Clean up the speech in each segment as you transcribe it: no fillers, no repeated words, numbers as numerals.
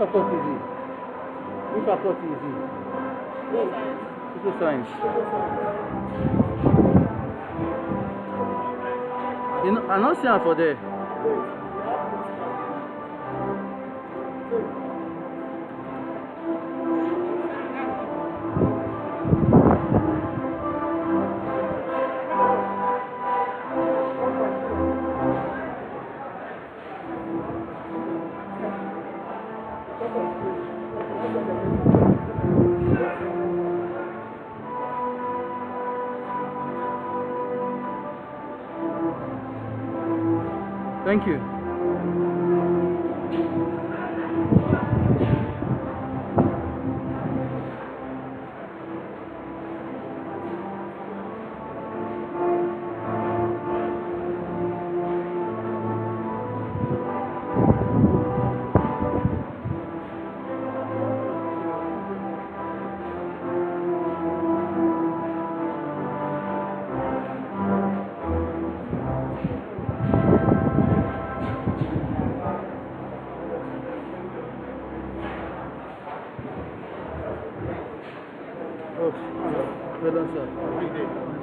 faculty is it? Which faculty is it? Social science. You know, I'm not seeing for there. Thank you. Well done, sir.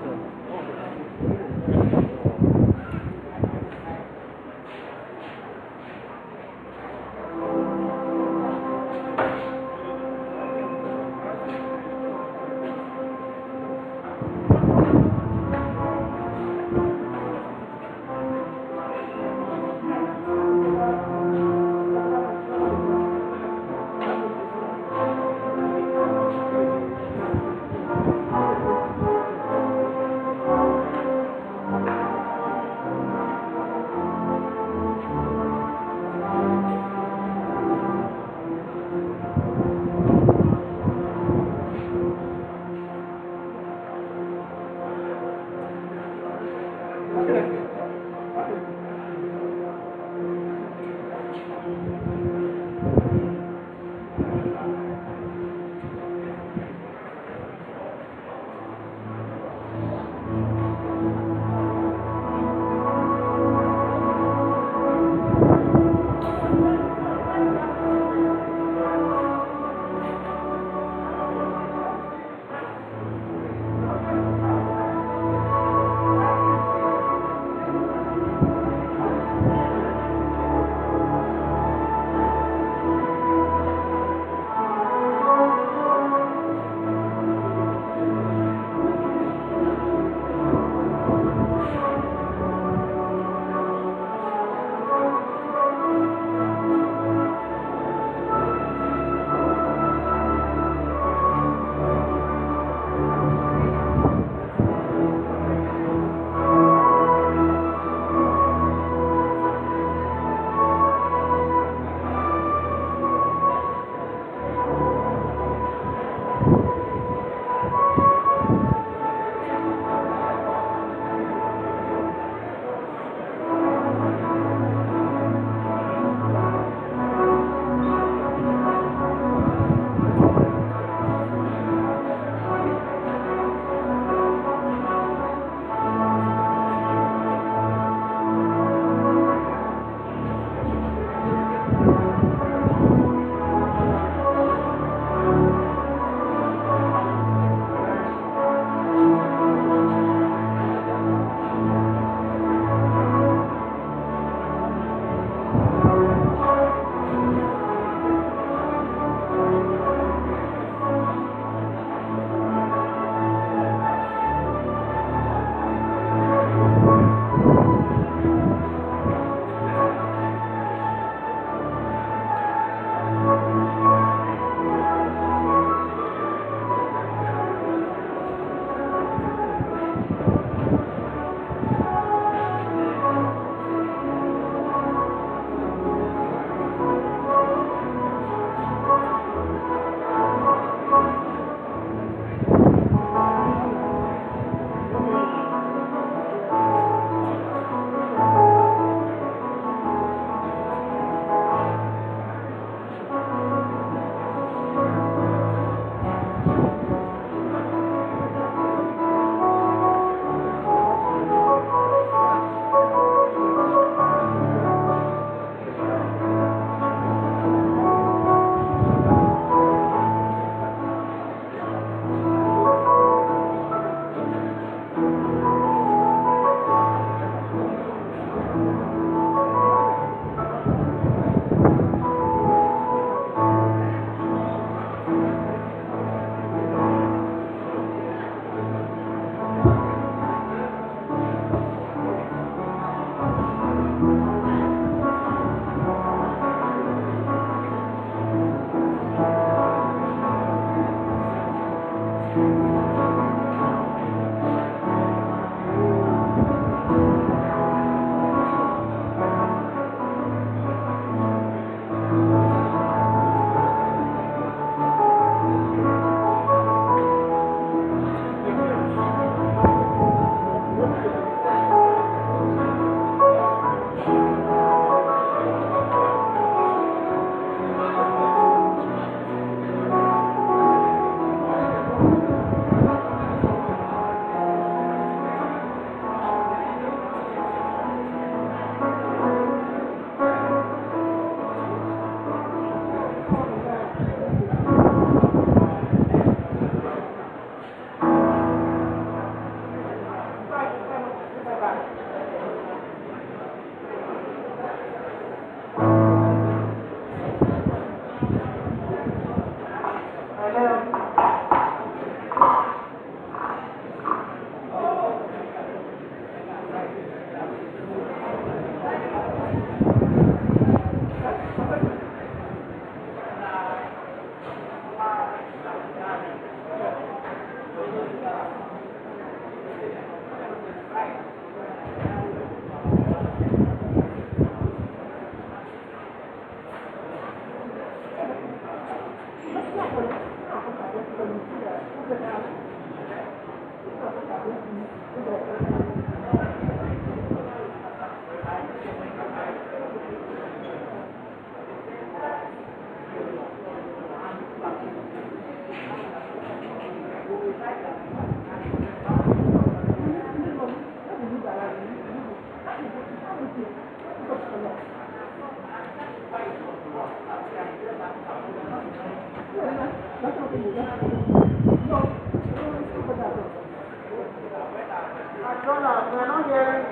We're not hearing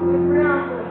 the preamble.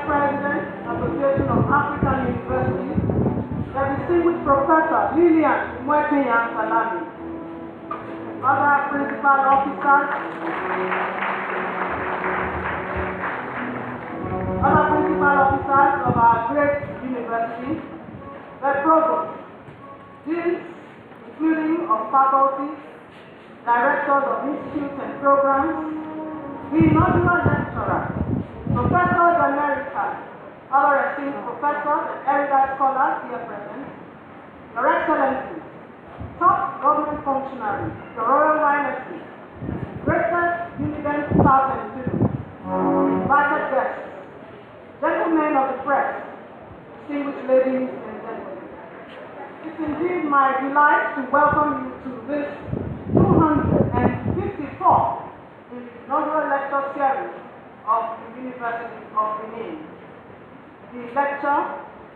President, Association of African Universities, the distinguished Professor Lillian Oaikhenan, other principal officers, of our great university, the provost, deans, including of faculties, directors of institutes and programs, the inaugural lecturer, professors emeritus, other esteemed professors and erudite scholars here present, Your Excellencies, top government functionaries, Your Royal Highnesses, greatest Univent staff and students, invited guests, gentlemen of the press, distinguished ladies and gentlemen. It's indeed my delight to welcome you to this 254th inaugural lecture series of the University of Benin. The lecture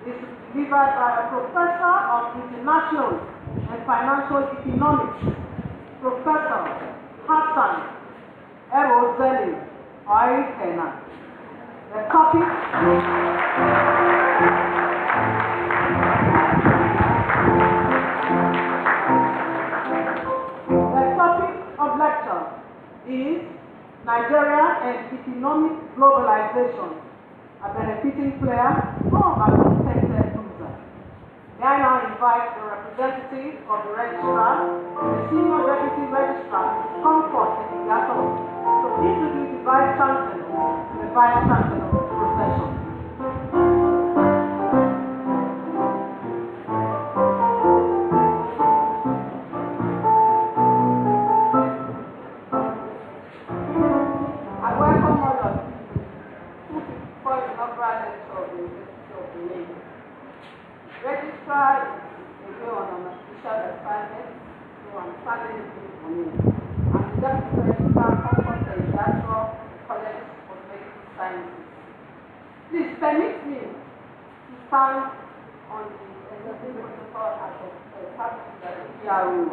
is delivered by a professor of international and financial economics, Professor Hassan, Ebhozele, Oaikhenan. The topic of lecture is Nigeria and economic globalization, a benefiting player or a protected loser. May I now invite the representative of the registrar, the senior deputy registrar, Comfort and Igato, to introduce the vice chancellor and the vice chancellor procession. Registrar is away on an official assignment, so I'm standing in for me. I'm the Deputy Registrar of the Inaugural College of Medical Sciences. Please permit me to stand on the executive protocol as a part of the PRO.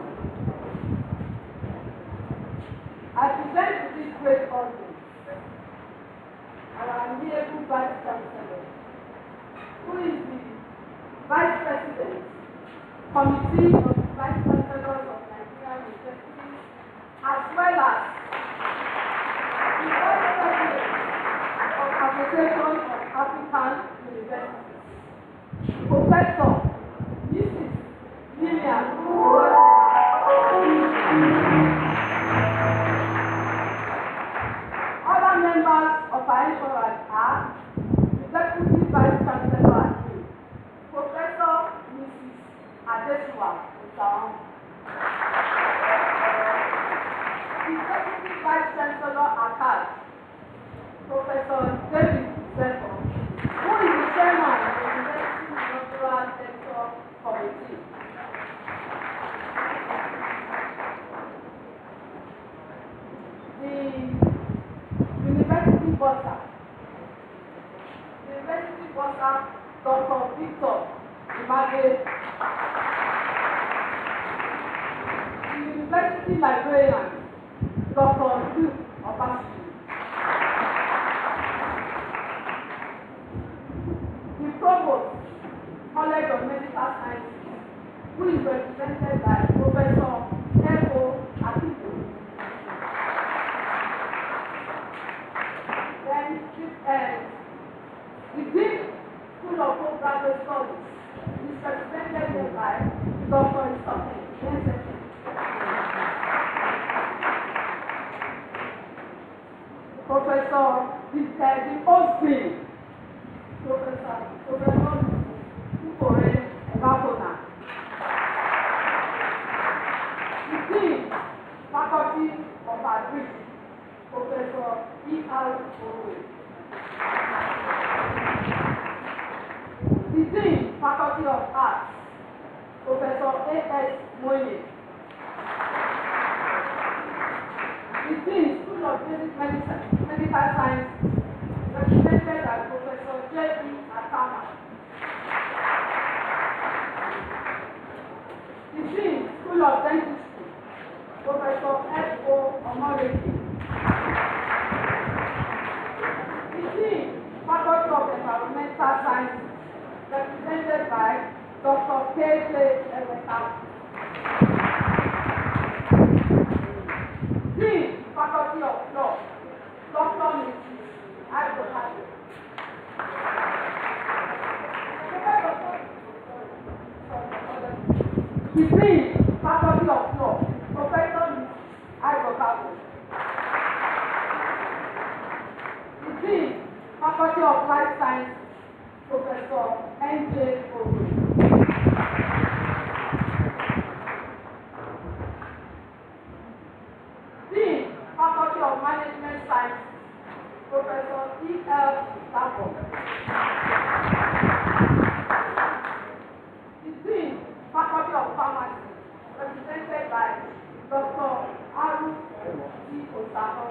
I present to this great audience our amiable Vice Chancellor, who is the Vice President, Committee of Vice Chancellors of Nigerian Universities, as well as the Vice President of Association of African Universities, Professor Mrs. Lillian Other members of our entourage are the Deputy Vice Chancellor and Professor Mrs. Adesua Hassan, the Deputy Vice Chancellor at Professor David Zeto, who is the Chairman of the University Inaugural Lecture Committee. The University Bossa, Dr. Victor Image, the University Librarian, Dr. Luke Obasi, the Provost, College of Medical Sciences, who is represented by Professor Ebhozele. Then the Dean School of Postgraduate Studies is represented here by Dr. Hassan. Professor the Post Dean, Professor Ebhozele. The Dean, Faculty of Agriculture, Professor Ebhozele. The Dean, Faculty of Arts, Professor A.S. Moye. The Dean, School of Basic Medical Science, represented by Professor J.E. Akama. The Dean, School of Dentistry, Professor F.O. Omoreke. The Dean, Faculty of Dean, Faculty of Law, Dr. Mrs. Ebhozele. The Dean, Faculty of Law, Professor Mrs. Ebhozele. The Dean, Faculty of Life Science, Professor N.J. Ebhozele. Dean, Faculty of Management Science, Professor E.L. Stafford. The Dean, Faculty of Pharmacy, represented by Dr. Aru Ebhozele.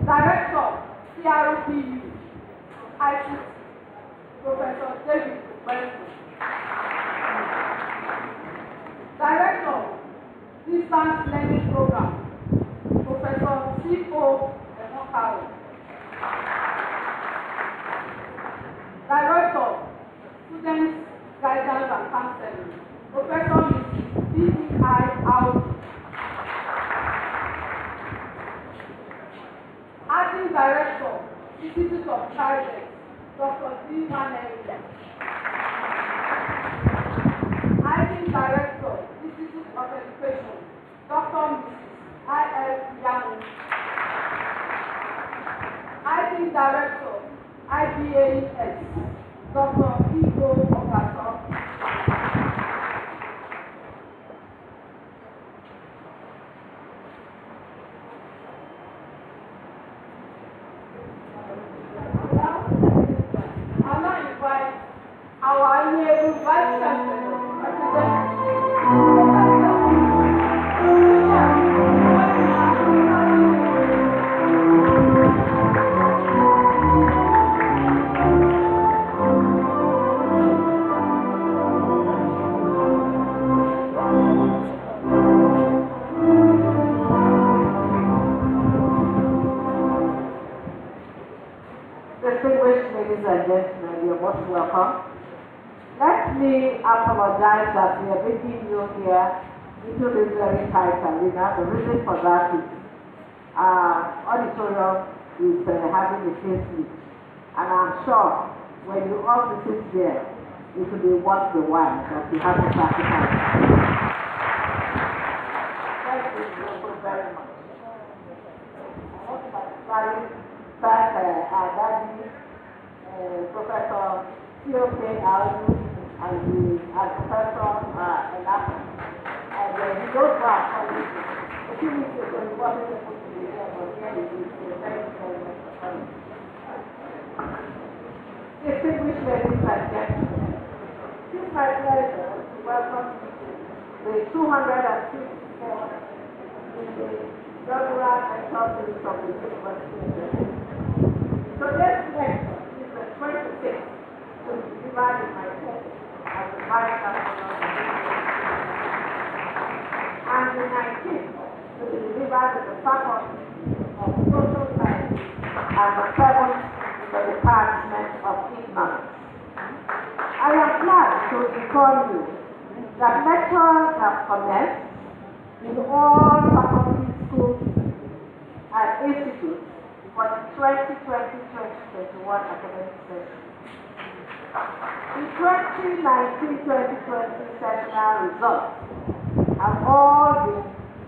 Director, CRPU, ICT, Professor David Benson. Director, Distance Learning Program, Professor C.O. Ebhozele. Director, Students Guidance and Counseling, Professor Mrs. B.I. Audu. Acting Director, Institute of Children, Dr. D. Maneri. Acting Director, Institute of Education, Dr. Mrs. I.L. Yamu. Acting Director, IBAS, Dr. Igo Okaso. I'll now invite our amiable Vice Chancellor, Distinguished ladies and gentlemen, you're most welcome. Let me apologize that we are bringing you here into this very tight arena. The reason for that is auditorium is having a facelift, and I'm sure when you all visit there, it will be worth the while that you have to sacrifice. Thank you so very much. I want to particularly thank our daddy, Professor C.O.K. Audu, and Professor Elapo. And he goes back on a few weeks ago, he wasn't able to be here, but here he is. So thank you very much for coming. Distinguished ladies and gentlemen, it is my pleasure to welcome the 254th in the Inaugural Lecture Series of the University of Ghana. Today's lecture is the 26th to be delivered in my church as the Vice Chancellor and the 19th to be delivered in the Faculty of Social Science and the 7th in the Department of Economics. I am glad to inform you that lectures have commenced in all faculty schools and institutes for the 2020-2021 academic session. The 2019-2020 sessional results have all been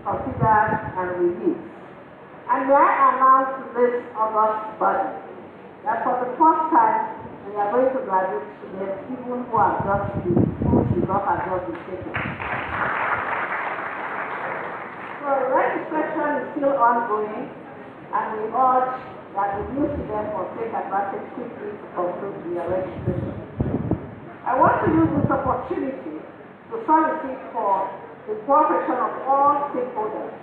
considered and released. And may I announce to this august body that for the first time we are going to graduate students even who have just been, whose results have just been taken. So registration is still ongoing, and we urge that the new students must take advantage quickly to conclude their registration. I want to use this opportunity to solicit for the cooperation of all stakeholders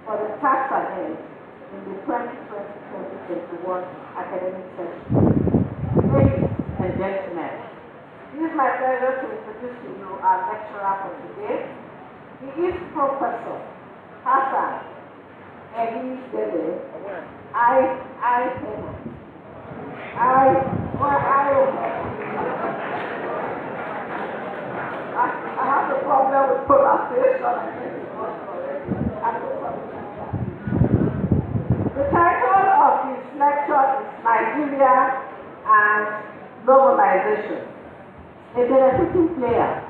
for the task ahead in the 2020-2021 academic session. Ladies and gentlemen, it is my pleasure to introduce to you our lecturer for today. He is Professor Hassan Ebhozele, Oaikhenan. I have a problem with pronunciation. I think it was correct. I do something like that. The title of his lecture is Nigeria and Globalization, a benefiting player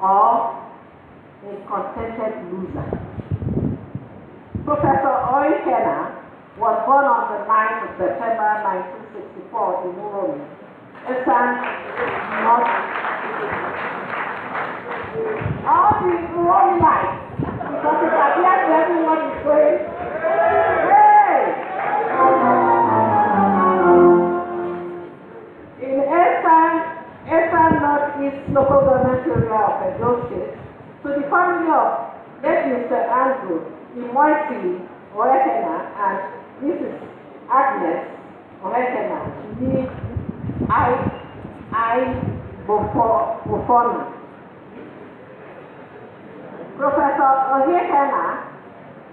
or a contented loser. Professor Oaikhenan was born on the 9th of September 1964 in Uromi, Hassan, North. All the Uromi life, because it appears everyone is going, hey! In Hassan Northeast local government area of Ebhozele, to the family of late Mr. Andrew, Ebhozele, Oaikhenan, and Mrs. Agnes Oaikhenan, live Ebhozele. Professor Oaikhenan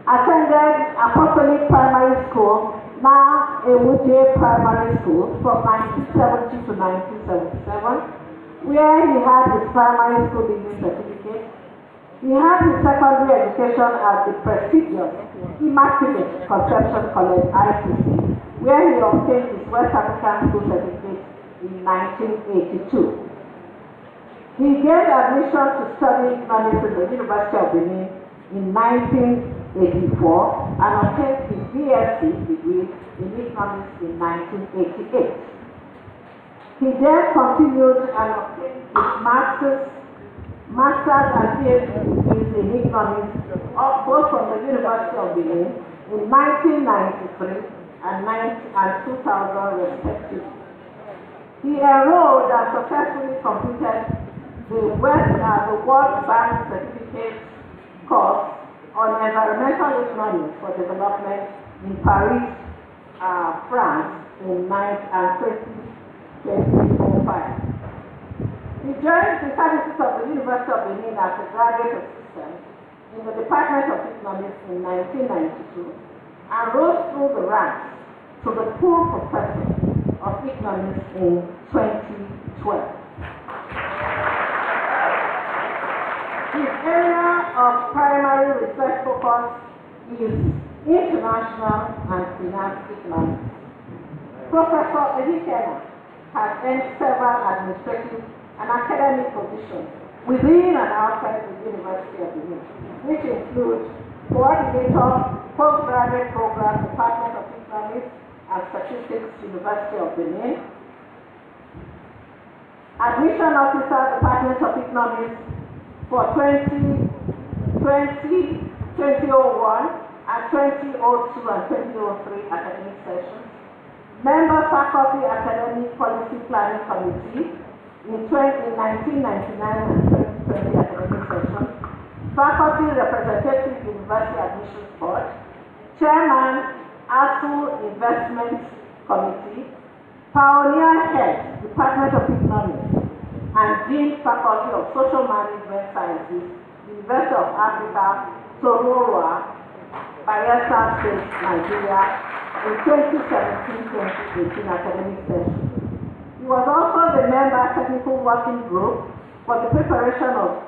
attended Apostolic Primary School, now Ebhozele Primary School, from 1970 to 1977, where he had his primary school degree certificate. He had his secondary education at the prestigious Immaculate Conception College, ICC, where he obtained his West African School certificate in 1982. He gained admission to study economics at the University of Benin in 1984 and obtained his BSc degree in economics in 1988. He then continued and obtained his master's and PhD degrees in economics, both from the University of Benin in 1993 and 2000 respectively. He enrolled and successfully completed the World Bank Certificate course on environmental economics for development in Paris, France in 2005. He joined the services of the University of Benin as a graduate assistant in the Department of Economics in 1992 and rose through the ranks to the full professor of economics in 2012. His area of primary research focus is international and finance economics. Professor Oaikhenan has earned several administrative and academic positions within and outside the University of Benin, which include coordinator, postgraduate program, Department of Economics and Statistics, University of Benin, admission officer, Department of Economics for 2001 and 2002 and 2003 academic sessions, member faculty academic policy planning committee in 1999 and 2020 academic sessions, faculty representative University Admissions Board, chairman ASU Investment Committee, pioneer head Department of Economics, and dean faculty of Social Management Sciences, University of Africa, Tororo, Bayelsa State, Nigeria, in 2017-2018 academic session. He was also the member technical working group for the preparation of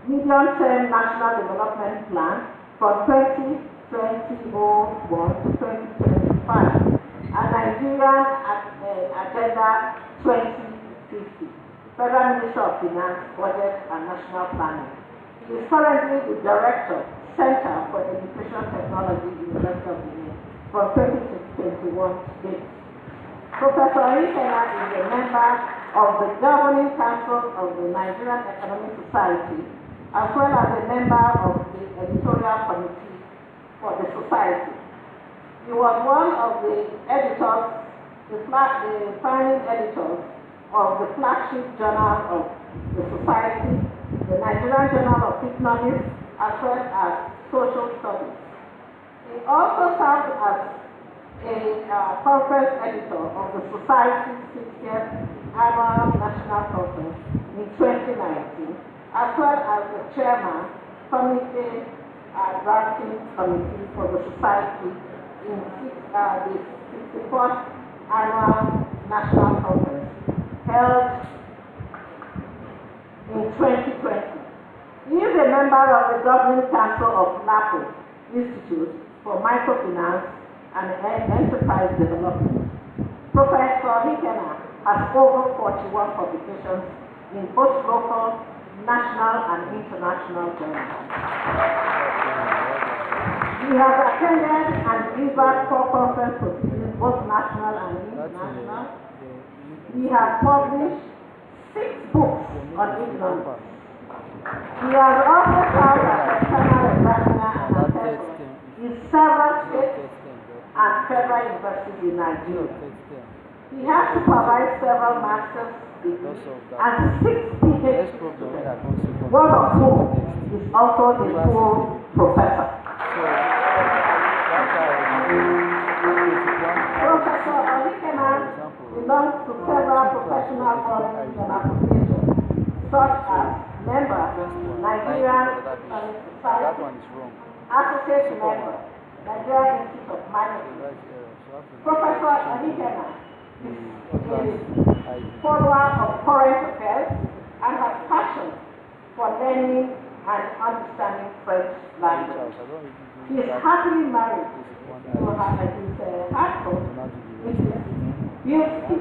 medium-term national development plan from 2021 to 2025 and Nigerian Agenda 2050, Federal Ministry of Finance, Budget and National Planning. He is currently the Director, Center for Education Technology, University of Benin, from 2021 to date. Professor Oaikhenan is a member of the Governing Council of the Nigerian Economic Society, as well as a member of the editorial committee for the society. He was one of the editors, the founding editors of the flagship journal of the society, the Nigerian Journal of Economics, as well as Social Studies. He also served as a conference editor of the Society's 60th Annual National Conference in 2019, as well as the chairman, committee, drafting committee for the Society in the 61st Annual National Conference held in 2020 He is a member of the Governing Council of NAPO Institute for Microfinance and Enterprise Development. Professor Oaikhenan has over 41 publications in both local, national, and international journals. He has attended and delivered 4 conference proceedings, both national and international. He has published 6 books on economics. He has also served as external examiner and assessor in several states and federal universities in Nigeria. He has supervised several master's degrees and 6 PhDs, one of whom is also a full professor. Professor Oaikhenan belongs to several professional forums and associations, such as member, Nigerian Society, associate member, Nigerian Institute of Management. Professor Oaikhenan is a follower of current affairs and has passion for learning and understanding French language. He is happily married to his husband, Mrs. Beauty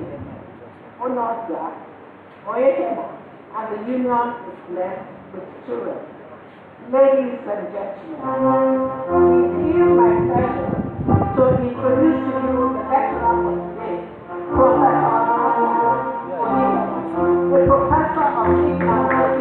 Onodia Oaikhenan, and the union is blessed with children. Ladies and gentlemen, it is my pleasure to introduce to you the lecturer for today, Professor Hassan, the professor of economics.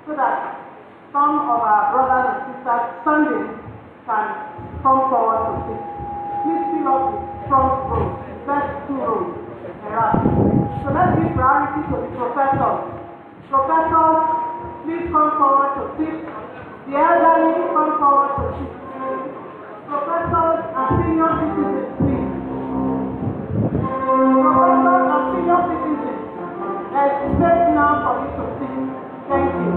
So that some of our brothers and sisters Sunday can come forward to sit. Please fill up the front row, the first 2 rows around. So let's give priority to the professors. Professors, please come forward to sit. The elderly, come forward to sit. Professors and senior citizens, please. Professors and senior citizens, there's space now for you to sit. Thank you.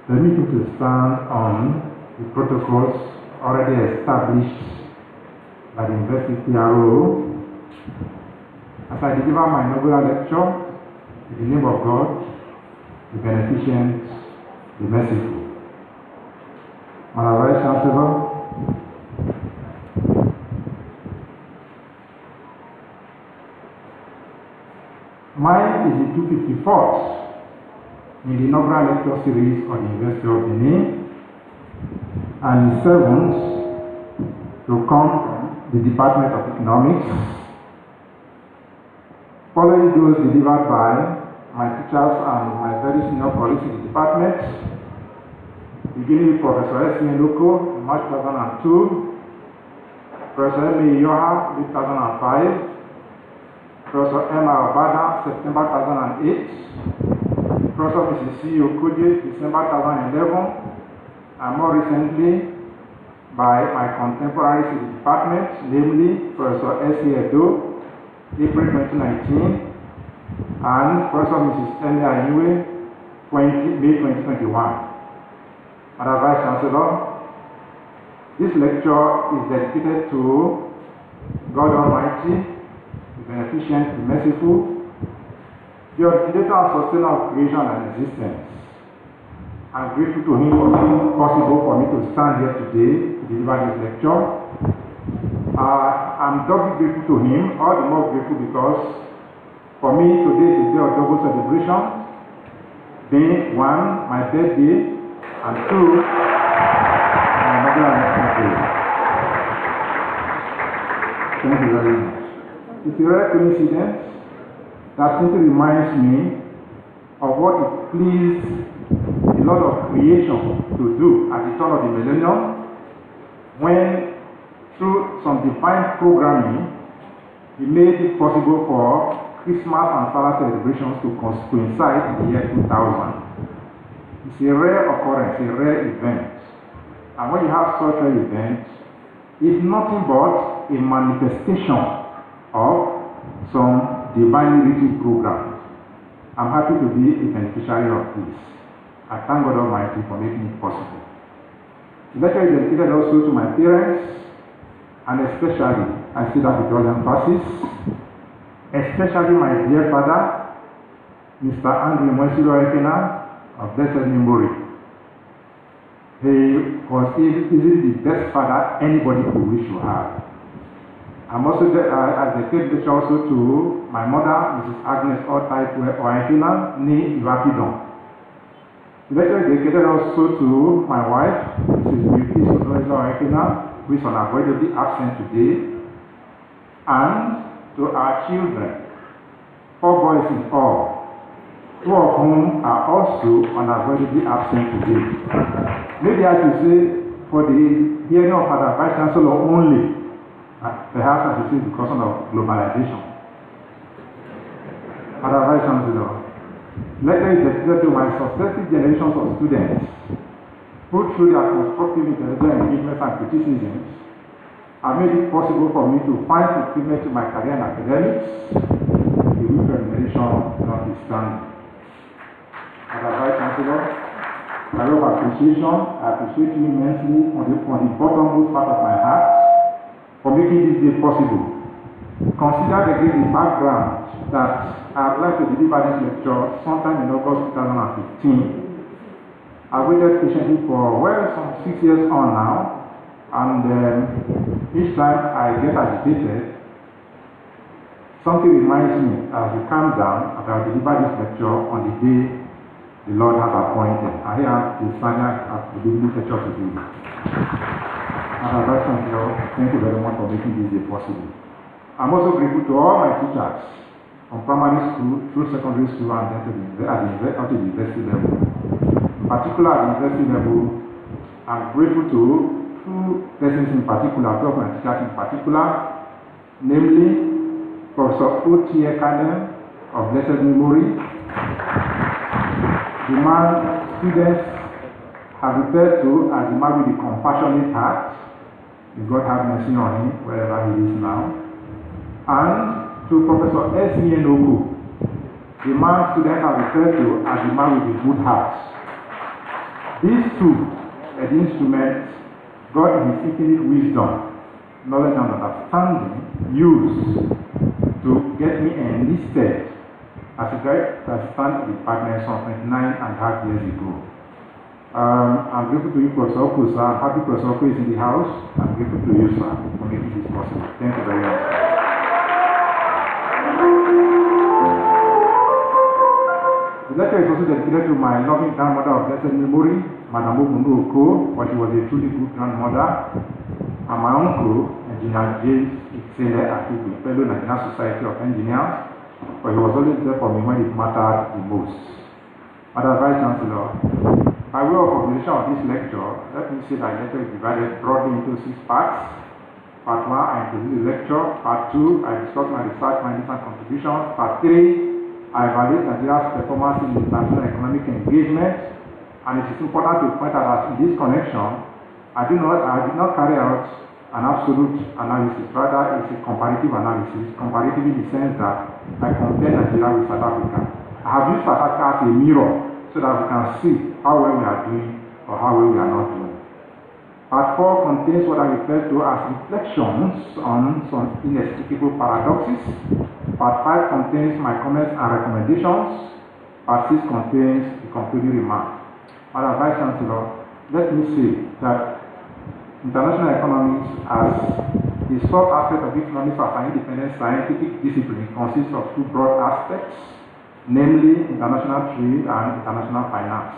Permit me to stand on the protocols already established by the University PRO as I deliver my inaugural lecture in the name of God, the beneficent, the merciful. My Vice Chancellor, mine is the 254th in the inaugural lecture series on the University of Benin and the 7th to come from the Department of Economics, following those delivered by my teachers and my very senior colleagues in the department, beginning with Professor S. Loko in March 2002, Professor M. Yoha in 2005, Professor M. Obada September 2008, Professor Mrs. C. Okoje December 2011, and more recently by my contemporaries in the department, namely Professor S. Edo, April 2019, and Professor Mrs. Emi Ayue, May 2021. Madam Vice Chancellor, this lecture is dedicated to God Almighty, the beneficent, the merciful, the originator and sustainer of creation and existence. I'm grateful to him for making it possible for me to stand here today to deliver this lecture. I'm doubly grateful to him, all the more grateful because for me today is a day of double celebration, being one, my birthday, and two, my inaugural lecture. Thank you very much. It's a rare coincidence that simply reminds me of what it pleased a lot of creation to do at the turn of the millennium, when through some divine programming he made it possible for Christmas and Salah celebrations to coincide in the year 2000. It's a rare occurrence, a rare event, and when you have such an event, it's nothing but a manifestation of some divinely written program. I'm happy to be a beneficiary of this. I thank God Almighty for making it possible. The lecture is dedicated also to my parents, and especially, I say that with all emphasis, especially my dear father, Mr. Andrew Oaikhenan of blessed memory. He was easily the best father anybody could wish to have. I'm also dedicated lecture also to my mother, Mrs. Agnes Oaikhenan, nee Iwafidon. The lecture is dedicated also to my wife, Mrs. Oaikhenan, who is unavoidably absent today, and to our children, 4 boys in all, 2 of whom are also unavoidably absent today. Maybe I should say for the hearing of Madam Vice Chancellor only, perhaps I should say because of globalization. Madam Vice Chancellor, lecture is dedicated to my successive generations of students who, through their constructive intellectual engagements and criticisms, have made it possible for me to find fulfillment to my career in academics, the weak remuneration notwithstanding. Madam Vice Chancellor, I love appreciation. I appreciate you immensely from the bottommost part of my heart for making this day possible. Consider the great background that I would like to deliver this lecture sometime in August 2015. I waited patiently for, well, some 6 years on now, and each time I get agitated, something reminds me as we calm down that I will deliver this lecture on the day the Lord has appointed. I have the standard of the beginning lecture to do. And Vice Chancellor, thank you very much for making this day possible. I'm also grateful to all my teachers from primary school through secondary school and then to the university level. In particular, at the university level, I'm grateful to 2 persons in particular, 2 of my teachers in particular, namely Professor Oaikhenan of blessed memory, the man students have referred to as the man with the compassionate heart. May God have mercy on him wherever he is now. And to Professor S. Loko, the man students have referred to as the man with the good heart. These 2 are the instruments God in his infinite wisdom, knowledge and understanding used to get me enlisted as a graduate assistant in the department some 29.5 years ago. I'm grateful to you, Professor Oko, sir. I'm happy Professor Oko is in the house. I'm grateful to you, sir, for making this possible. Thank you very much. The lecture is also dedicated to my loving grandmother of blessed memory, Madam Oko, for she was a truly good grandmother. and my uncle, Engineer James Ebhozele, fellow Nigerian Society of Engineers, but he was always there for me when it mattered the most. Madam Vice Chancellor, by way of organization of this lecture, let me say that the lecture is divided broadly into 6 parts. Part 1, I introduce the lecture. Part 2, I discuss my research findings and contributions. Part 3, I evaluate Nigeria's performance in international economic engagement. And it is important to point out that in this connection, I did not carry out an absolute analysis, rather it's a comparative analysis, comparative in the sense that I compare Nigeria with South Africa. I have used South Africa as a mirror so that we can see how well we are doing or how well we are not doing. Part 4 contains what I refer to as reflections on some inexplicable paradoxes. Part 5 contains my comments and recommendations. Part 6 contains the concluding remarks. Madam Vice Chancellor, let me say that international economics as the sub-aspect of economics as an independent scientific discipline consists of 2 broad aspects, namely international trade and international finance.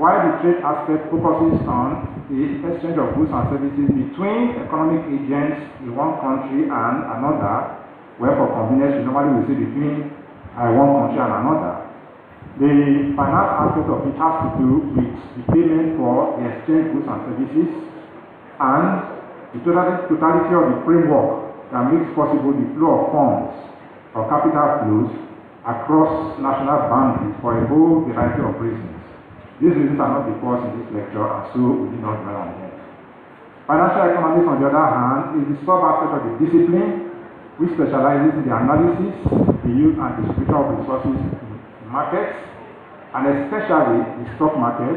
While the trade aspect focuses on the exchange of goods and services between economic agents in one country and another, where for convenience we normally will say between one country and another, the finance aspect of it has to do with the payment for the exchange goods and services and the totality of the framework that makes possible the flow of funds or capital flows across national boundaries for a whole variety of reasons. These reasons are not before us in this lecture, and so we did not dwell on them. Financial economics, on the other hand, is the sub-aspect of the discipline which specializes in the analysis, the use and distribution of resources in markets, and especially the stock market,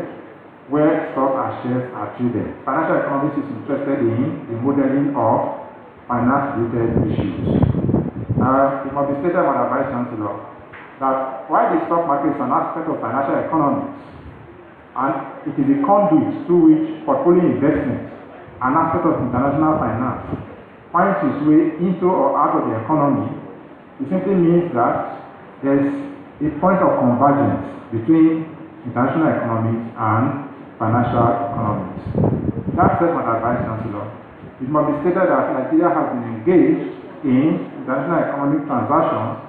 where stocks and shares are traded. Financial economics is interested in the modeling of finance-related issues. It must be stated, Madam Vice Chancellor, that while the stock market is an aspect of financial economics, and it is a conduit through which portfolio investment, an aspect of international finance, finds its way into or out of the economy, it simply means that there is a point of convergence between international economics and financial economics. That said, Madam Vice Chancellor, it must be stated that Nigeria has been engaged in international economic transactions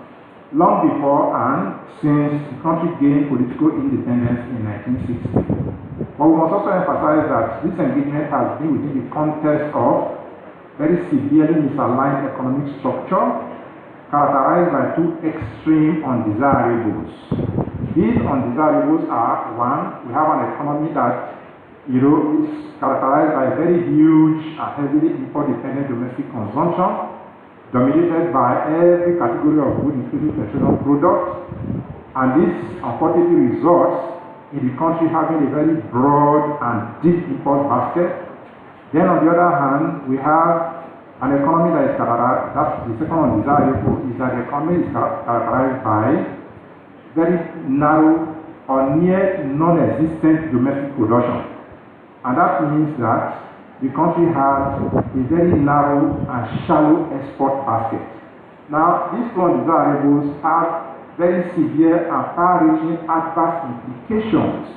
long before and since the country gained political independence in 1960. But we must also emphasize that this engagement has been within the context of very severely misaligned economic structure characterized by 2 extreme undesirables. These undesirables are, 1, we have an economy that is characterized by very huge and heavily import-dependent domestic consumption, dominated by every category of goods, including petroleum products, and this unfortunately results in the country having a very broad and deep import basket. Then on the other hand, we have an economy that is characterized, that's the second undesirable, is that the economy is characterized by very narrow or near non-existent domestic production. And that means that the country has a very narrow and shallow export basket. Now, these 2 undesirables have very severe and far-reaching adverse implications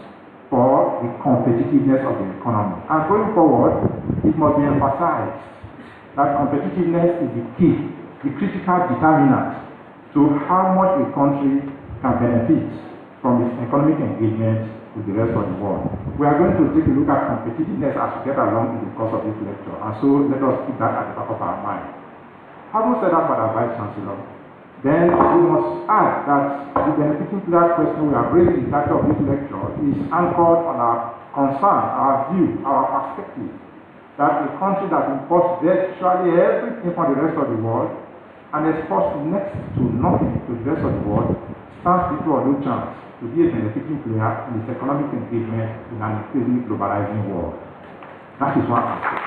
for the competitiveness of the economy. And going forward, it must be emphasized that competitiveness is the key, the critical determinant to how much a country can benefit from its economic engagement with the rest of the world. We are going to take a look at competitiveness as we get along in the course of this lecture, and so let us keep that at the back of our mind. Having said that, Madam Vice Chancellor, then we must add that the benefiting pillar question we have raised in the title of this lecture is anchored on our concern, our view, our perspective, that a country that imports virtually everything from the rest of the world and exports next to nothing to the rest of the world stands little or no chance to be a benefiting player in its economic engagement in an increasingly globalizing world. That is one aspect.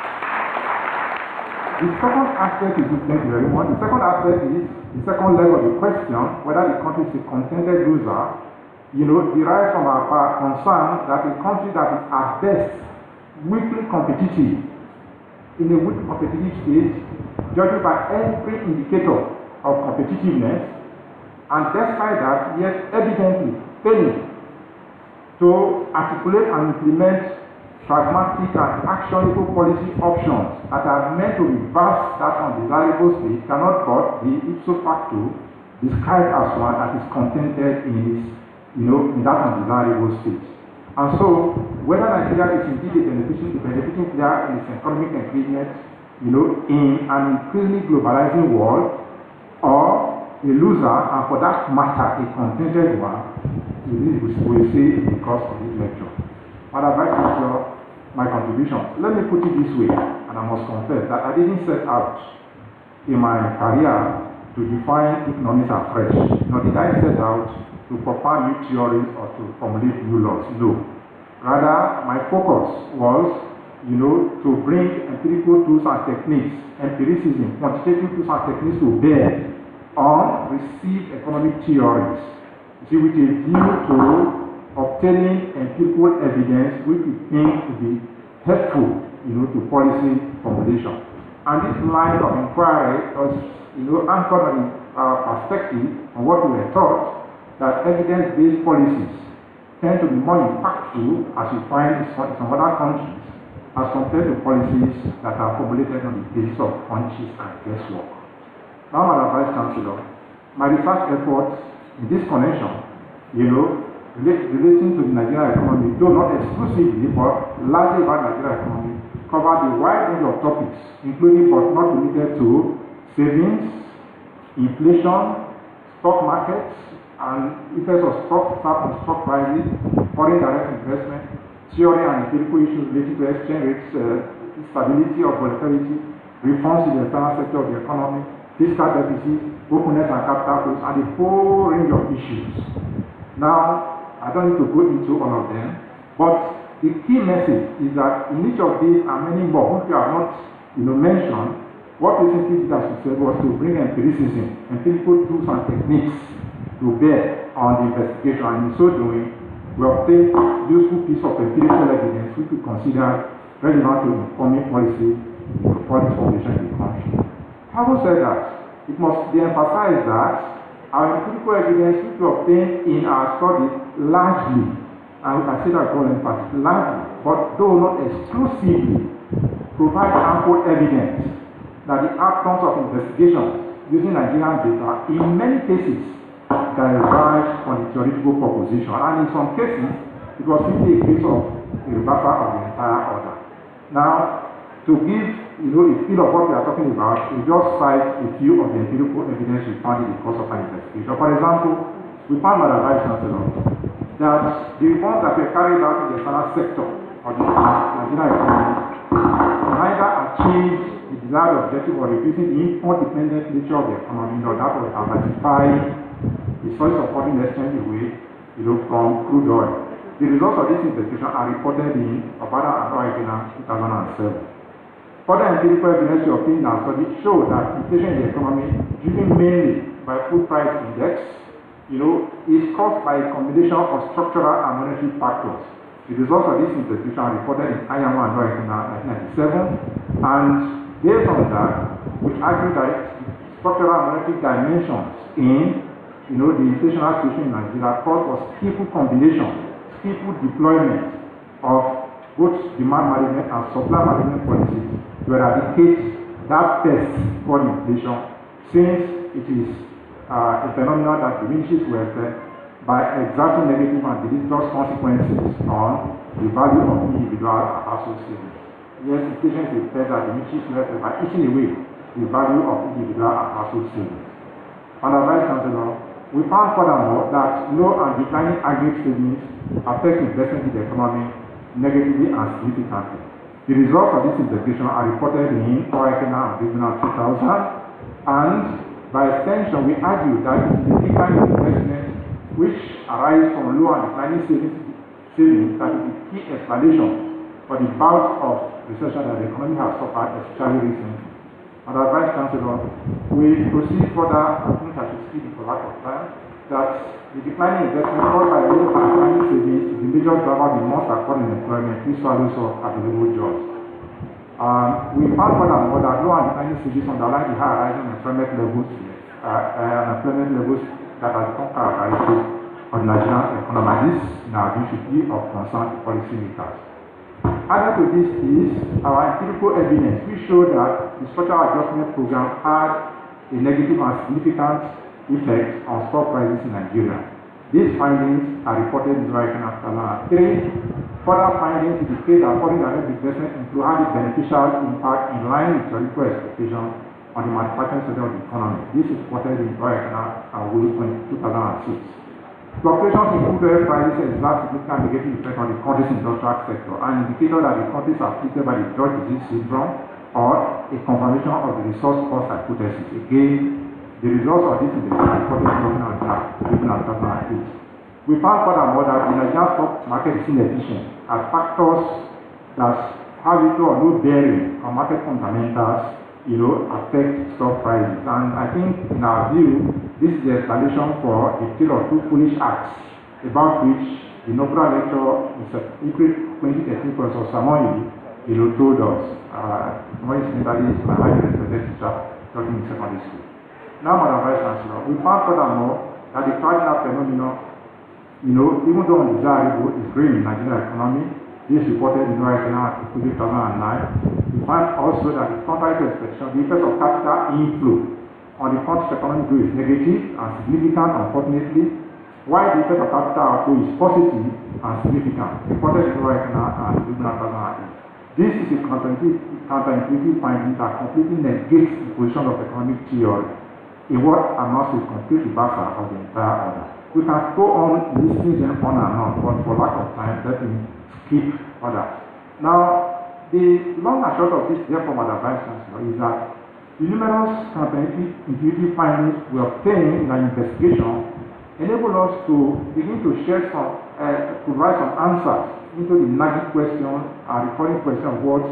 The second aspect is this, thank you very much. The second aspect is the second leg of the question, whether the country is a contented loser, derives from our concern that a country that is at best weakly competitive, in a weak competitive state, judged by every indicator of competitiveness, and despite that, yet evidently failing to articulate and implement pragmatic and actionable policy options that are meant to reverse that undesirable state cannot but be ipso facto described as one that is contented in that undesirable state. And so, whether Nigeria is indeed a benefiting player in its economic engagement, in an increasingly globalizing world, or a loser, and for that matter, a contented one, we will see in the course of this lecture. Madam Vice Chancellor, my contribution. Let me put it this way, and I must confess that I didn't set out in my career to define economics afresh, nor did I set out to propound new theories or to formulate new laws. No. Rather, my focus was, to bring empirical tools and techniques, empiricism, quantitative tools and techniques to bear on received economic theories, with a view to obtaining empirical evidence which we think to be helpful, to policy formulation. And this line of inquiry was, anchored on our perspective on what we were taught that evidence-based policies tend to be more impactful, as you find in some other countries, as compared to policies that are formulated on the basis of hunches and guesswork. Now, Madam Vice Chancellor, my research efforts in this connection, relating to the Nigerian economy, though not exclusively, but largely about Nigerian economy, cover the wide range of topics, including but not limited to savings, inflation, stock markets, and effects of stock prices, foreign direct investment, theory and empirical issues related to exchange rates, stability or volatility, reforms in the external sector of the economy, fiscal deficit, openness and capital flows, and a whole range of issues. Now, I don't need to go into all of them, but the key message is that in each of these and many more, which we have not mentioned, what we simply did, as we said, was to bring empiricism, empirical tools and techniques to bear on the investigation, and in so doing, we obtained useful piece of empirical evidence which we consider relevant to informing policy formulation in the country. Having said that, it must be emphasized that our empirical evidence which we obtained in our studies largely, and we can say that all emphasis, largely, but though not exclusively, provide ample evidence that the outcomes of investigation using Nigerian data in many cases derive from the theoretical proposition, and in some cases it was simply a case of a reversal of the entire order. Now, to give a feel of what we are talking about, we just cite a few of the empirical evidence we found in the course of an investigation. For example, we found, Madam Vice Chancellor, that the reforms that were carried out in the external sector of the Nigerian economy neither achieved the desired objective of reducing the import-dependent nature of the economy, nor that of diversifying the source of foreign exchange away, from crude oil. The results of this investigation are reported in Oaikhenan 2007. Further empirical evidence we obtained in our study show that inflation in the economy, driven mainly by food price index, is caused by a combination of structural and monetary factors. The results of this investigation are reported in Inaugural and Oaikhenan 1997, and based on that, we argue that structural and monetary dimensions in the inflationary situation in Nigeria called for skillful combination, skillful deployment of both demand management and supply management policies to eradicate that pest called inflation, since it is a phenomenon that diminishes welfare by exerting negative and deleterious consequences on the value of individual and household savings. Yes, inflation is a pest that diminishes welfare by eating away the value of individual and household savings. Under Vice Chancellor, we found furthermore that low and declining aggregate savings affect investment in the economy negatively and significantly. The results of this investigation are reported in Oaikhenan and Ebhozele 2000, and by extension, we argue that it is a decline in investment which arises from low and declining savings that is the key explanation for the bout of recession that the economy has suffered, especially recently. And as Vice Chancellor, we proceed further, I think I should speak for lack of time, that the declining investment caused by low and declining savings is the major driver of the most according employment, which swallows up available jobs. We found furthermore that low and declining savings underline the high rising employment levels that have become characteristic of the Nigerian economy. This, in our view, should be of concern to policymakers. Added to this is our empirical evidence, which show that the structural adjustment program had a negative and significant effect on stock prices in Nigeria. These findings are reported in Oaikhenan. 3. Further findings indicate that foreign direct investment into had a beneficial impact in line with theoretical expectations on the manufacturing sector of the economy. This is reported in Oaikhenan and Wool 2006. Fluctuations in crude oil prices exert significant negative effect on the country's industrial sector, an indicator that the countries are afflicted by the drug disease syndrome or a confirmation of the resource cost hypothesis. Again, the results of this investigation reported in National Draft 2008. We found furthermore that the Nigerian stock market is inefficient as factors that have little or no bearing on market fundamentals, affect stock prices. And I think, in our view, this is the explanation for a tale of two foolish acts about which the Inaugural lecture in April 2013 Professor Samoyi, told us. Samoyi is my highly respected teacher taught in secondary school. Now, Madam Vice Chancellor, we found furthermore that the cardinal phenomenon, even though undesirable, is growing in Nigerian economy. This reported in Oaikhenan in 2009. We find also that the contrary to expectation, the effect of capital inflow on the country's economic growth is negative and significant, unfortunately, while the effect of capital outflow is positive and significant, reported in Oaikhenan and 2008. This is a counterintuitive finding that completely negates the position of economic theory in what amounts to a complete reversal of the entire order. We can go on listing them on and on, but for lack of time, let me skip further. Now, the long and short of this, therefore, Madam Vice Chancellor, is that the numerous counterintuitive findings we obtained in our investigation enable us to begin to share some, provide some answers into the nagging question and recurring question of what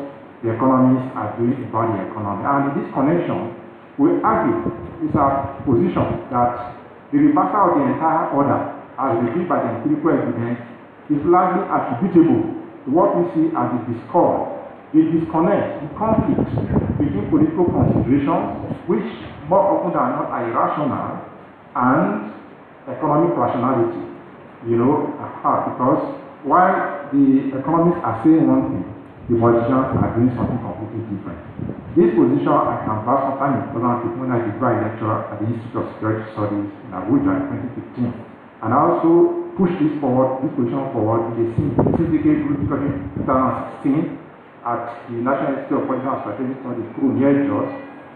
the economists are doing about the economy. And in this connection, we argue, is our position that the reversal of the entire order, as revealed by the empirical evidence, is largely attributable to what we see as the discord, the disconnect, the conflict between political considerations, which more often than not are irrational, and economic rationality. Because while the economists are saying one thing, the politicians are doing something completely different. This position I can pass sometime in 2015 when I did my lecture at the Institute of Security Studies in Abuja in 2015. And I also pushed this position forward in the syndicate group discussion in 2016 at the National Institute of Policy and Strategic Studies through near Jos,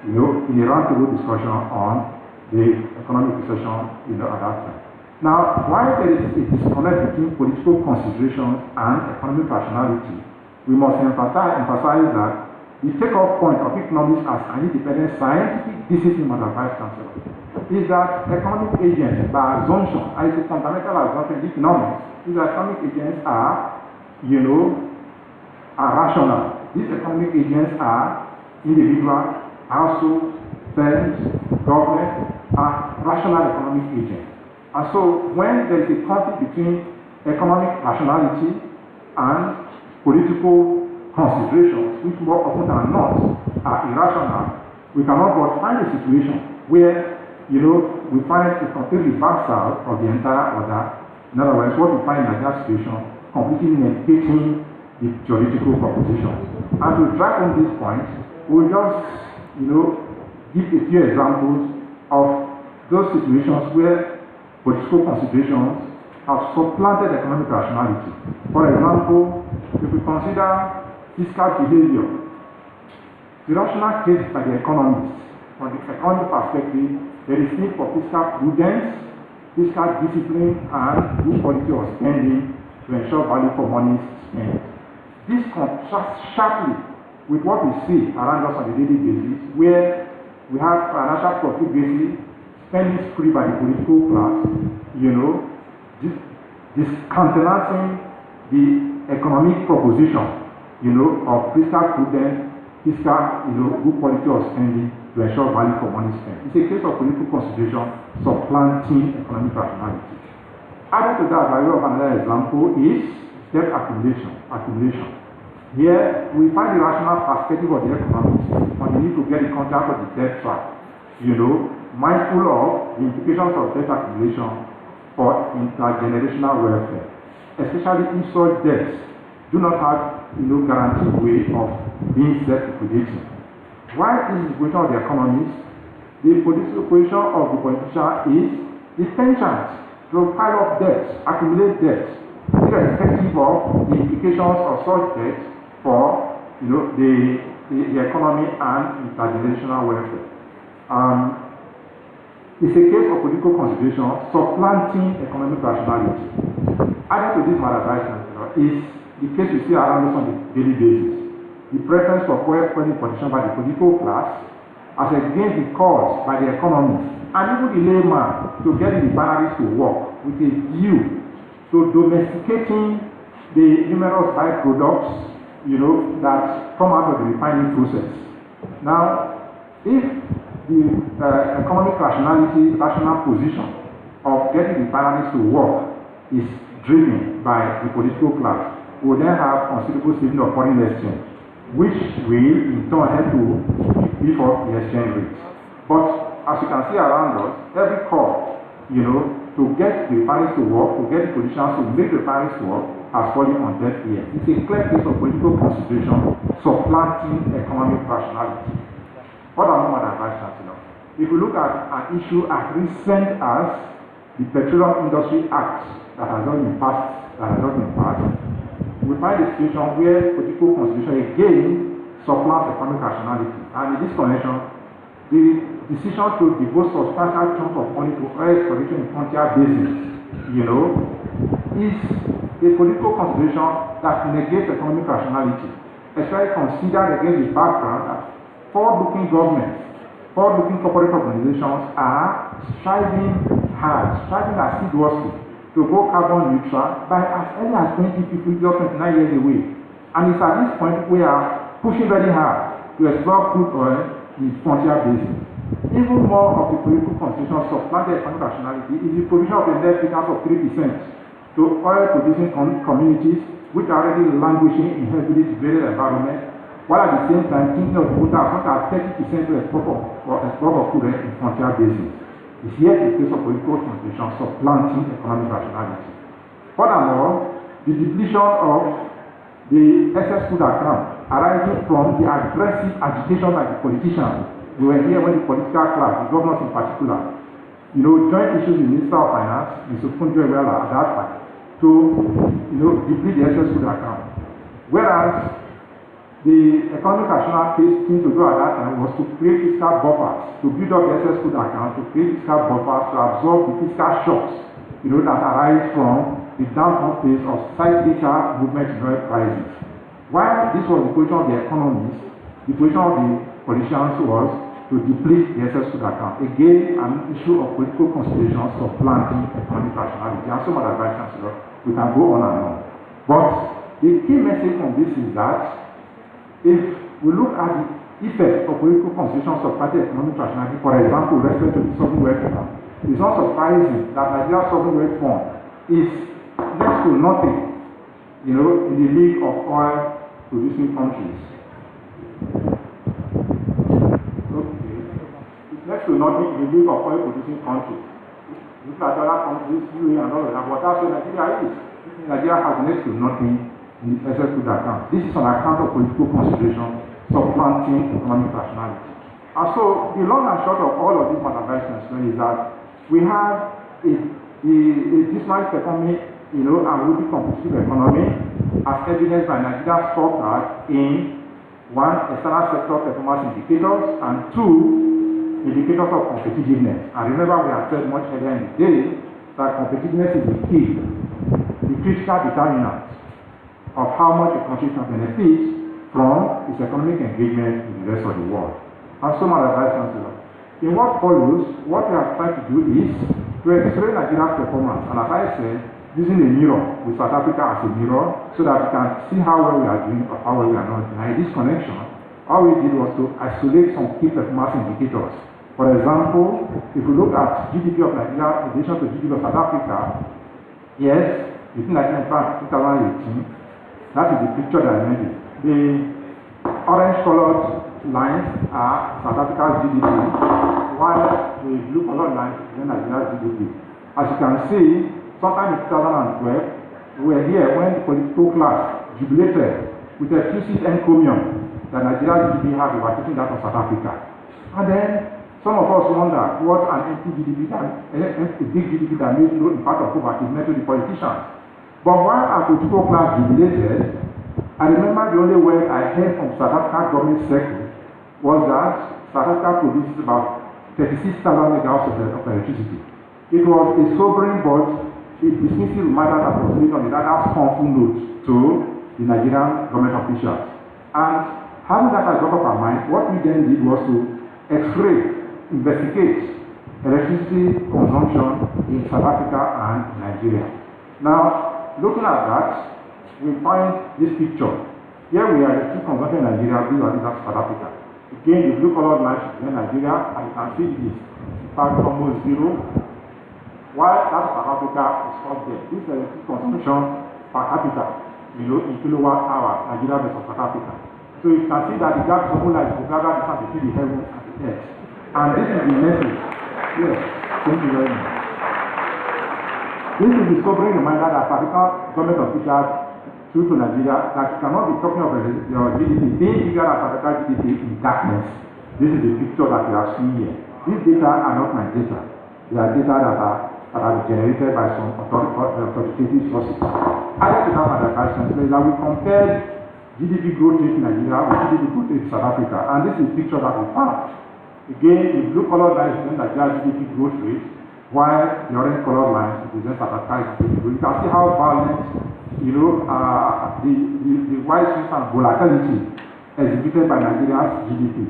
in a roundtable discussion on the economic recession, at that time. Now, while there is a disconnect between political considerations and economic rationality, we must emphasize that the take-off point of economics as an independent scientific discipline, Madam Vice Chancellor, is that economic agents, by assumption, and it's a fundamental assumption in economics, is that economic agents are, are rational. These economic agents are individual, households, firms, government, are rational economic agents. And so, when there is a conflict between economic rationality and political considerations, which more often than not are irrational, we cannot but find a situation where, we find a complete reversal of the entire order. In other words, what we find in that situation, completely negating the theoretical proposition. And to drive on this point, we'll just, give a few examples of those situations where political considerations have supplanted economic rationality. For example, if we consider fiscal behavior, the rational case by the economists, from the economic perspective, there is need for fiscal prudence, fiscal discipline, and good quality of spending to ensure value for money spent. This contrasts sharply with what we see around us on a daily basis, where we have financial profligacy, spending spree by the political class, discountenancing the economic proposition, of fiscal prudence, fiscal, good quality of spending to ensure value for money spent. It's a case of political consideration supplanting economic rationality. Added to that, by way of another example, is debt accumulation. Here, we find the rational perspective of the economics on the need to get the country out of the debt trap, mindful of the implications of debt accumulation for intergenerational welfare, especially if such debts do not have guaranteed way of being self-liquidating. While this is the position of the economists, the political position of the politician is the penchant to pile up debt, accumulate debt, irrespective of the implications of such debt for the economy and intergenerational welfare. It's a case of political consideration supplanting economic rationality. Added to this, Madam Vice Chancellor, is the case we see around us on a daily basis. The preference for fuel-funding politicians by the political class as against the calls by the economists and even the layman to get the refineries to work with a view to domesticating the numerous byproducts that come out of the refining process. Now, if the economic rational position of getting refineries to work is driven by the political class, we will then have considerable saving of foreign exchange, which will in turn help to beef up the exchange rate. But as you can see around us, every call, to get the refineries to work, to get the politicians to make the refineries to work, has fallen on deaf ears. It's a clear case of political consideration supplanting economic rationality. What are Madam Vice Chancellor? If we look at an issue as recent as the Petroleum Industry Act that has not been passed, we find a situation where political consideration again supplants economic rationality. And in this connection, the decision to devote substantial chunk of money to oil exploration in frontier basins, is a political consideration that negates economic rationality, especially considered against the background that forward-looking governments, forward-looking corporate organizations are striving assiduously to go carbon neutral by as early as 2050, just 29 years away. And it's at this point we are pushing very hard to explore crude oil in frontier basins. Even more of the political constitution supplanted economic rationality is the provision of a net figure of 3% to oil-producing communities which are already languishing in heavily degraded environments, while at the same time thinking of the quota as much as 30% to export of crude oil in frontier basins. It's yet a case of political constitution supplanting economic rationality. Furthermore, the depletion of the excess food account arising from the aggressive agitation by the politicians. We were here when the political class, the governors in particular, joint issues with the Minister of Finance, Mr. Funjoewela, at that time, to deplete the excess food account. Whereas the economic rational case thing to do at that time was to create fiscal buffers, to build up the excess food account, to create fiscal buffers to absorb the fiscal shocks, that arise from the downward phase of cyclical movement in oil prices. While this was the position of the economists, the position of the politicians was to deplete the excess food account. Again, an issue of political consideration supplanting economic rationality. And so, Madam Vice Chancellor, we can go on and on. But the key message from this is that if we look at the effect of political consideration supplanting economic rationality, for example, with respect to the sovereign wealth fund, it's not surprising that Nigeria's sovereign wealth fund is next to nothing, in the league of oil-producing countries. Next to nothing in the league of oil-producing countries. Look at other countries, UAE and all of that, but that's where Nigeria is. Nigeria has next to nothing in its excess food account. This is on account of political consideration supplanting economic rationality. And so, the long and short of all of this, Madam Vice Chancellor, is that we have a dismal performing, and really competitive economy, as evidenced by Nigeria's scorecard in one, external sector performance indicators, and two, indicators of competitiveness. And remember, we have said much earlier in the day that competitiveness is the key, the critical determinant of how much a country can benefit from its economic engagement with the rest of the world. And so, Madam Vice Chancellor, in what follows, what we are trying to do is to explain Nigeria's performance, and as I said, using a mirror with South Africa as a mirror so that we can see how well we are doing or how well we are not doing. And in this connection, all we did was to isolate some key performance indicators. For example, if we look at GDP of Nigeria in relation to GDP of South Africa, yes, between 1995 and 2018, that is the picture that I made. The orange colored lines are South Africa's GDP, while the blue colored lines is Nigeria's GDP. As you can see, sometime in 2012, we were here when the political class jubilated, with exclusive encomium that Nigeria GDP has overtaken that of South Africa. And then some of us wonder what an empty GDP a big GDP that made no impact of poverty meant to the politicians. But while our political class jubilated, I remember the only word I heard from South Africa government circle was that South Africa produces about 36,000 megawatts of electricity. It was a sobering but a dismissive reminder that was made on the rather scornful note to the Nigerian government officials. And having that at the top of our mind, what we then did was to investigate electricity consumption in South Africa and Nigeria. Now, looking at that, we find this picture. Here we are, electricity consumption in Nigeria, these are South Africa. Again, the blue colored line is Nigeria, and you can see it is in fact almost zero. While that South Africa is up there. This electricity consumption per capita, in kilowatt hours, Nigeria versus South Africa. So you can see that the gap is almost like the gather distance between the heavens and the earth. And this is the message. Yes, thank you very much. This is the sobering reminder that South African government officials through to Nigeria that you cannot be talking of your GDP being bigger than South African GDP in darkness. This is the picture that we are seeing here. These data are not my data. They are data that are generated by some authoritative sources. I like to have an advice that we compared GDP growth rate in Nigeria with GDP growth rate in South Africa, and this is the picture that we found. Again, the blue color line is Nigeria GDP growth rate, while the orange color line represents South Africa. You can see how violent, the wide swings and volatility exhibited by Nigeria's GDP.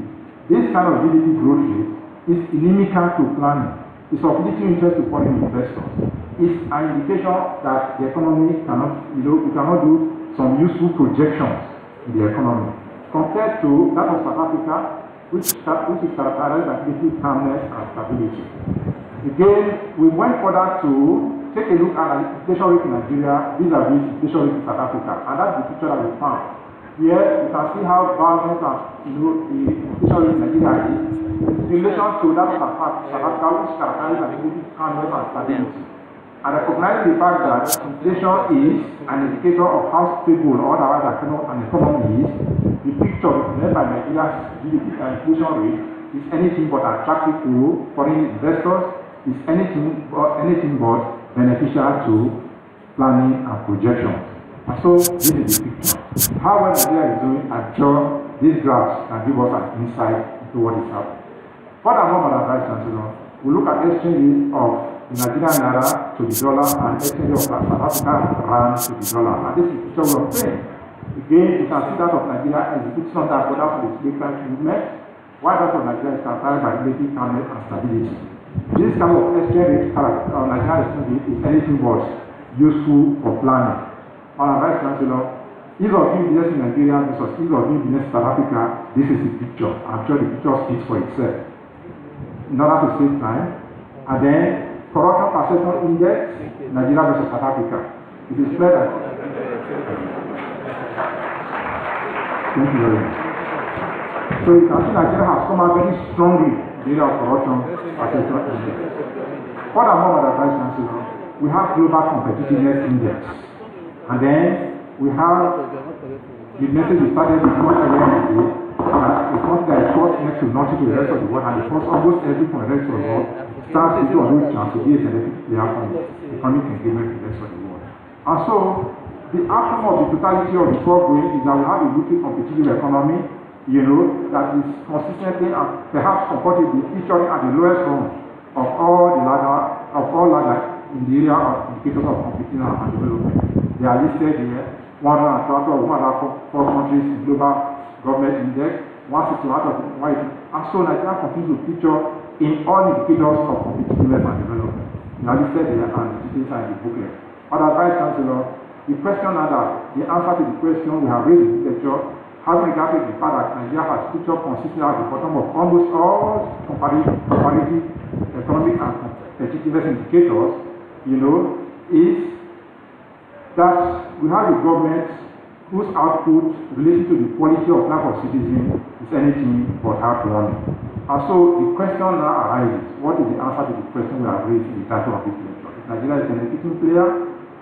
This kind of GDP growth rate is inimical to planning. It's of little interest to foreign investors. It's an indication that the economy cannot, we cannot do some useful projections in the economy. Compared to that of South Africa, which is characterized by little calmness and stability. Again, we went further to take a look at the inflation rate in Nigeria vis-a-vis inflation rate in South Africa, and that's the picture that we found. Here, you can see how violent and the inflation rate in Nigeria is in relation to that of South Africa, which characterized by little calmness and stability. And recognizing the fact that inflation is an indicator of how stable or otherwise an economy is, the picture represented by Nigeria's GDP and inflation rate is anything but attractive to foreign investors, is anything but beneficial to planning and projection. And so this is the picture. How well Nigeria is doing, I'm sure these graphs can give us an insight into what is happening. Furthermore, Madam Vice Chancellor, we look at exchange of the Nigerian naira to the dollar and exchange of South African rand to the dollar. And this is the picture we are saying. Again, you can see that of Nigeria exhibits on that border for the split-line movement, while that of Nigeria is characterized by relative calmness and stability. This kind of exchange rate Nigerian exchange rate is anything but useful for planning. Madam Vice Chancellor, ease of doing business in Nigeria versus ease of doing business in South Africa, this is the picture. I'm sure the picture speaks for itself. In order to save time, and then corruption perception index, Nigeria versus South Africa. It is clear that. Thank you very much. So you can see Nigeria has come out very strongly in the area of corruption perception index. Furthermore, Madam Vice Chancellor, we have global competitiveness index, and then we have the message we started with much earlier in the day, that a country that is first next to nothing to the rest of the world, and the first almost everything from the rest of the world, starts to do on those chances to be a benefit to their economic engagement with the rest of the world. And so, the outcome of the totality of the foregoing is that we have a weekly competitive economy, that is consistently and perhaps comfortably featuring at the lowest rung of all ladder in the area of indicators of competition and development. They are listed here, 112 of 104 countries in global government index, 161 of 180. And so Nigeria continues to feature in all indicators of competitiveness and development. They are listed here and the details are in the booklet. Madam Vice Chancellor, the question the answer to the question we have raised in the lecture, having regard to the fact that Nigeria has featured consistently at the bottom of almost all comparative economic and competitiveness indicators, is that we have a government whose output related to the quality of life of citizens is anything but heartwarming. And so the question now arises, what is the answer to the question we have raised in the title of this lecture? Is Nigeria a benefiting player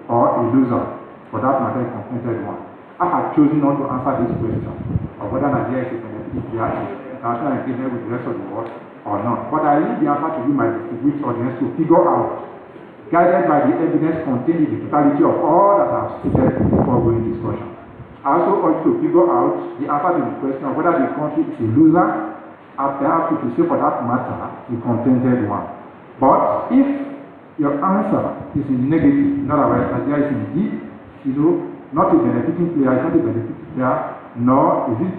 or a loser? For that matter, a completed one. I have chosen not to answer this question of whether Nigeria is a beneficiary international engagement with the rest of the world or not. But I leave the answer to you, my distinguished audience, to figure out, guided by the evidence contained in the totality of all that I have stated in the foregoing discussion. I also urge to figure out the answer to the question of whether the country is a loser, and perhaps to say for that matter, the contented one. But if your answer is in negative, in other words, Nigeria is indeed, not a benefiting player, it's not a benefiting player, nor is it,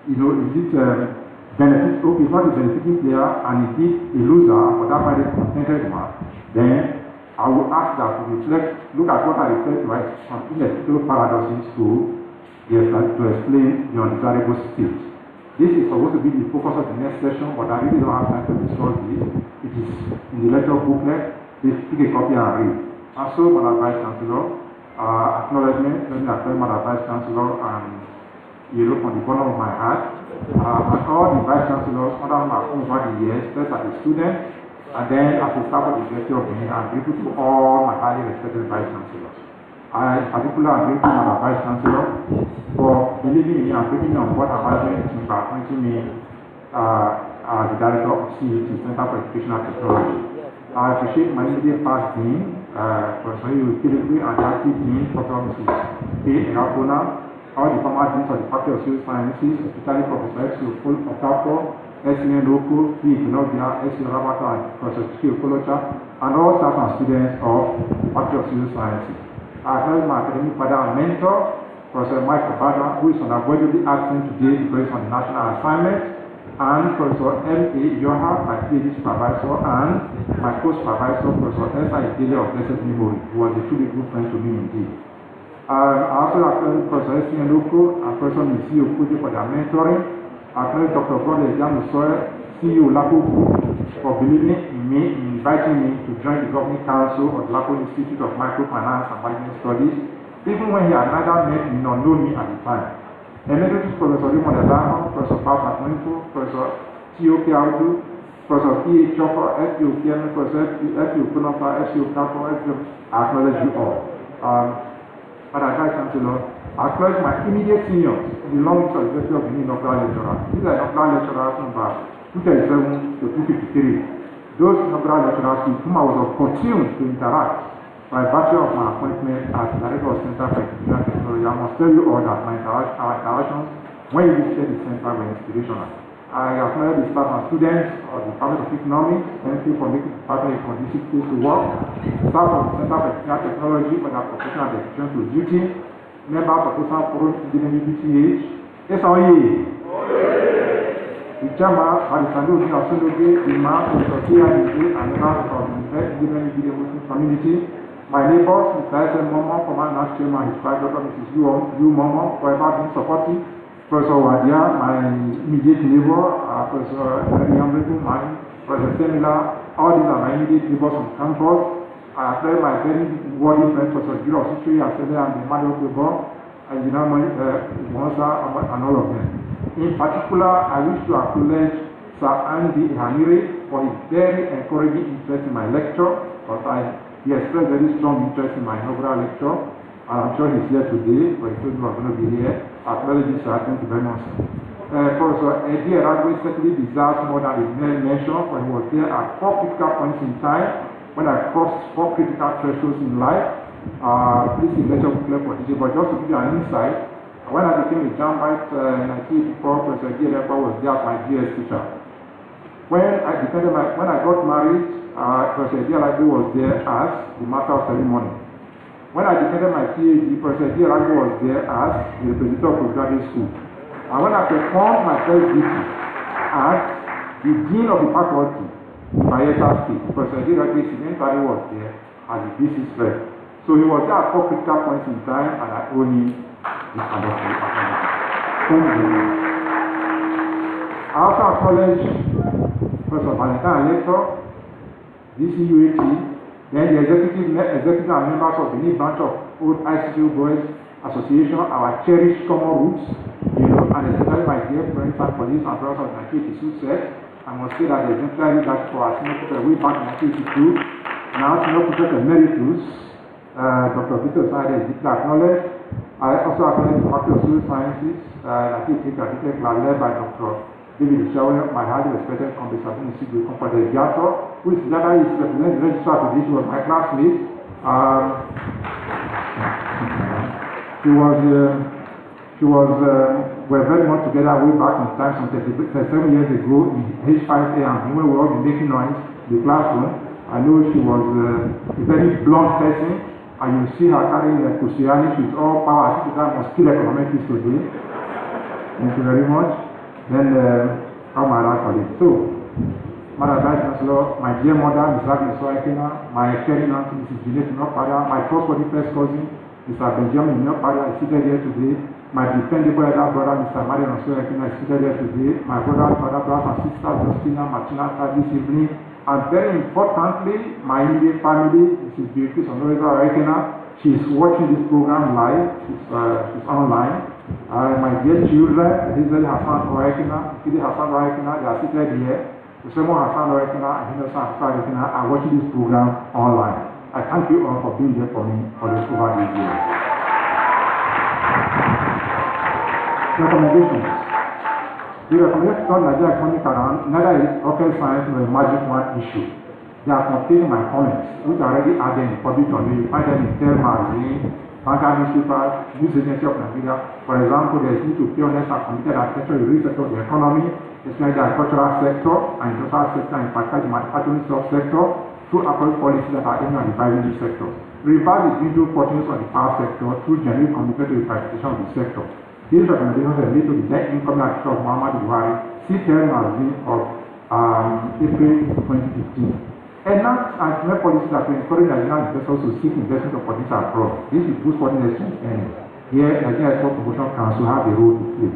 it's not a benefiting player and indeed a loser, for that matter, a contented one, then I will ask that we look at what I refer to as some inexplicable paradoxes to explain the undesirable state. This is supposed to be the focus of the next session, but I really don't have time to discuss this. It is in the lecture booklet. Please pick a copy and read. And so, Madam Vice Chancellor, acknowledgement, let me acknowledge Madam Vice Chancellor and from the bottom of my heart, and all the Vice Chancellors under my own over the years, first as a student, and then as a staff of the University of Benin. I'm grateful to all my highly respected Vice Chancellors. I in particular am grateful to Madam Vice Chancellor for believing in me and putting me on board advisory team by appointing me as the Director of CET, Center for Educational Technology. I appreciate my immediate past dean, Professor Oaikhenan, and the active dean, Professor Mrs. Ebhozele, all the former deans of the Faculty of Social Sciences, especially Professor F.C. Okafor, Inaugural, Inaugural, S.C. Rabata, and Professor Kolocha, and all staff and students of the Faculty of Social Sciences. I acknowledge my academic father and mentor, Professor Mike Obada, who is unavoidably absent today because of the national assignment, and Professor M.A. Yoha, my PhD supervisor, and my co-supervisor, Professor Ebhozele of blessed memory, who was a truly good friend to me indeed. I also acknowledge Professor S.C. Inaugural and Professor Missy Okuji for their mentoring. I acknowledge Dr. Godley Jamusoy, CEO Lapo Group, for believing in me, in inviting me to join the governing council of the Lapo Institute of Microfinance and Management Studies, even when he had neither met me nor known me at the time. Emeritus Professor Raymond Adamo, Professor Paul Atwinfo, Professor T.O.K. Audu, Professor E.A. Chopper, F.P. Oaikhenan, Professor F.P. Okonofa, F.C. Okafor, I acknowledge you all. Madam Vice Chancellor, I acknowledge my immediate seniors in the long list of University of Benin Inaugural lecturers. These are Inaugural lecturers number 237 to 253. Those Inaugural lecturers with whom I was opportune to interact by virtue of my appointment as Director of Center for Educational Technology. I must tell you all that our interactions when you visited the center were inspirational. I acknowledge the staff and students of the Department of Economics. Thank you for making the department a conducive place to work. Staff of the Center for Educational Technology for their professional dedication to duty. Members of the Forum Independent BTH. SOE. The Chairman, Alexander Osundoge, the Man, Professor K.I.D., and members of the Independent Muslim community. My neighbors, Mr. S.M. Momo, former National Chairman, his wife, Dr. Mrs. Yu Momo, forever being supportive. Professor Wadia, my immediate neighbor, Professor Yamreku, Professor Semila, all these are my immediate neighbors on campus. I have my very worthy friend, Professor Giro Sutri, and the Emmanuel Kebo, and Monsa, and all of them. In particular, I wish to acknowledge Sir Andy Hanire for his very encouraging interest in my lecture, because he expressed very strong interest in my inaugural lecture. I'm sure he's here today, but he told me I'm going to be here. I acknowledge this, sir. Thank you very much, sir. Professor Eddie Aragwe certainly deserves more than the mention, for he was there at 4 critical points in time when I crossed 4 critical thresholds in life. This is lecture booklet for today, but just to give you an insight, when I became a Jambite in 1984, Professor Eddie Aragwe was there as my GS teacher. When I got married, Professor Eddie Aragwe was there as the master of ceremony. When I defended my PhD, Professor Ebhozele was there as the representative of graduate school. And when I performed my first duty as the dean of the faculty in Bayelsa State, Professor Ebhozele was there as the VC spread. So he was there at 4 critical points in time, and I owe him the conductor. Thank you very much. I also acknowledge Professor Valentine Lector, DCUAT, then the executive and members of the new branch of Old ICU Boys Association, our cherished common roots, and especially my dear friends and colleagues and brothers of 1982 set. I must say that the exemplary leadership for our senior people way back in 1982, now senior people emeritus, Dr. Victor Sade is deeply acknowledged. I also attended the Faculty of Social Sciences, I think class led by Dr. David Shawe, my highly respected conversation for the Giato, who is that is representing the registrar today. She was my classmate. We're very much together way back in time, some 37 years ago in H5A, and when we were all making noise in the classroom. I know she was a very blunt person, and you see her carrying a Kusianish with all power. I think that must kill economics today. Thank you very much. Then, how my other colleagues. So, Madam Vice Chancellor, my dear mother, Mrs. Agnes Oaikhenan, my caring aunt, Mrs. Juliet Nopada, my trustworthy first cousin, Mr. Benjamin Nopada, is seated here today. My dependable elder brother, Mr. Marian Oaikhenan, is seated here today. My brothers and sisters, Justina, Martina, this evening. And very importantly, my immediate family, Mrs. Beatrice Oaikhenan. She's watching this program live. She's online. My dear children, Ebhozele Hassan Oaikhenan, Hassan Oaikhenan, they are seated here. Usemo Hassan Oaikhenan and Hassan Oaikhenan are watching this program online. I thank you all for being there for me for this over these years. Recommendations. The recommendation to Nigeria economic around neither is rocket science nor a magic one issue. They are containing my comments, which are already added in public domain. You find them in Tel Magazine, Banker newspapers, News Agency of Nigeria. For example, there is need to pay honest and committed attention to the real sector of the economy, especially the agricultural sector and industrial sector, in particular the manufacturing subsector, through appropriate policies that are aiming at reviving this sector. Revive the individual opportunities of the power sector through genuine commitment to the privatization of the sector. These recommendations are related to the net income action of Muhammad Buhari, CTL magazine of April 2015. Enact and implement policies that will encourage Nigerian investors to seek investment opportunities abroad. This will boost foreign exchange earnings. Here, Nigeria Export Promotion Council have a role to play.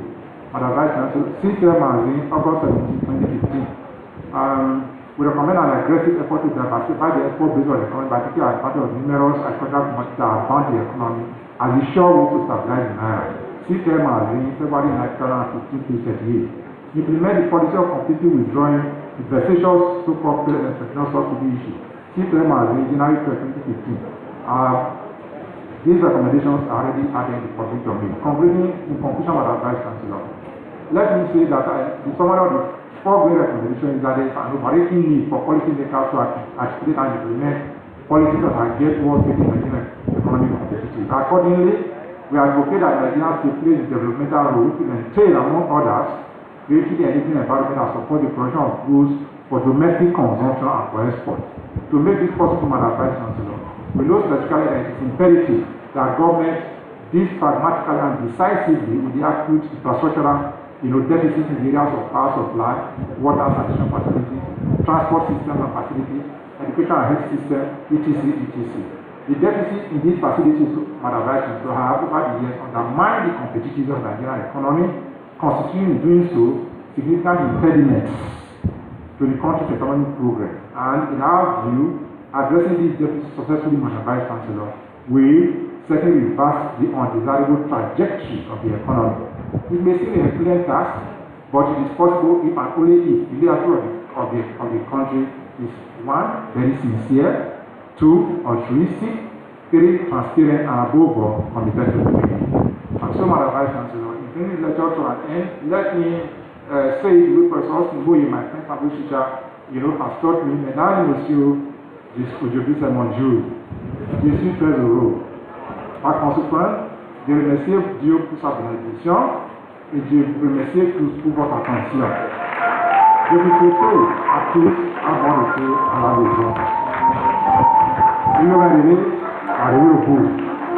Madam Vice Chancellor, CTL magazine, August 17, 2015. We recommend an aggressive effort to diversify the export base of the economy by taking advantage of numerous agricultural commodities that are bound to the economy as a sure way to stabilize the naira. CTL magazine, February 2015, 38. Implement the policy of completely withdrawing the vexatious so-called international subsidy issue. CTL magazine, January 2015. These recommendations are already added in the public domain. In conclusion, Madam Vice Chancellor, let me say that the summary of the four great recommendations is that there is an overarching need for policymakers to articulate and implement policies that are geared towards making Nigerian economy competitive. Accordingly, we advocate that Nigerians take place in developmental role to entail, among others, creating the enabling environment that support the production of goods for domestic consumption and for export. To make this possible, Madam Vice Chancellor, we know specifically that it is imperative that government deals pragmatically and decisively with the acute infrastructural deficits in the areas of power supply, water sanitation facilities, transport systems and facilities, education and health system, etc. The deficits in these facilities, Madam Vice Chancellor, have over the years undermined the competitiveness of the Nigerian economy, constituting in doing so significant impediments to the country's economic progress. And in our view, addressing these deficits successfully, Madam Vice Chancellor, will certainly reverse the undesirable trajectory of the economy. It may seem a plain task, but it is possible if and only if the leadership of the country is 1, very sincere, 2, altruistic, 3, transparent, and above all, committed to the community. And so, Madam Vice Chancellor, in bringing the lecture to an end, let me say it with Professor Austin Boye, my friend and teacher, has taught me, Mesdames et Messieurs, aujourd'hui c'est mon jour. Je suis très heureux. Par conséquent, je remercie Dieu pour sa bénédiction et je remercie tous pour votre attention. Je vous souhaite à tous un bon retour à la maison. Nous allons arriver au bout.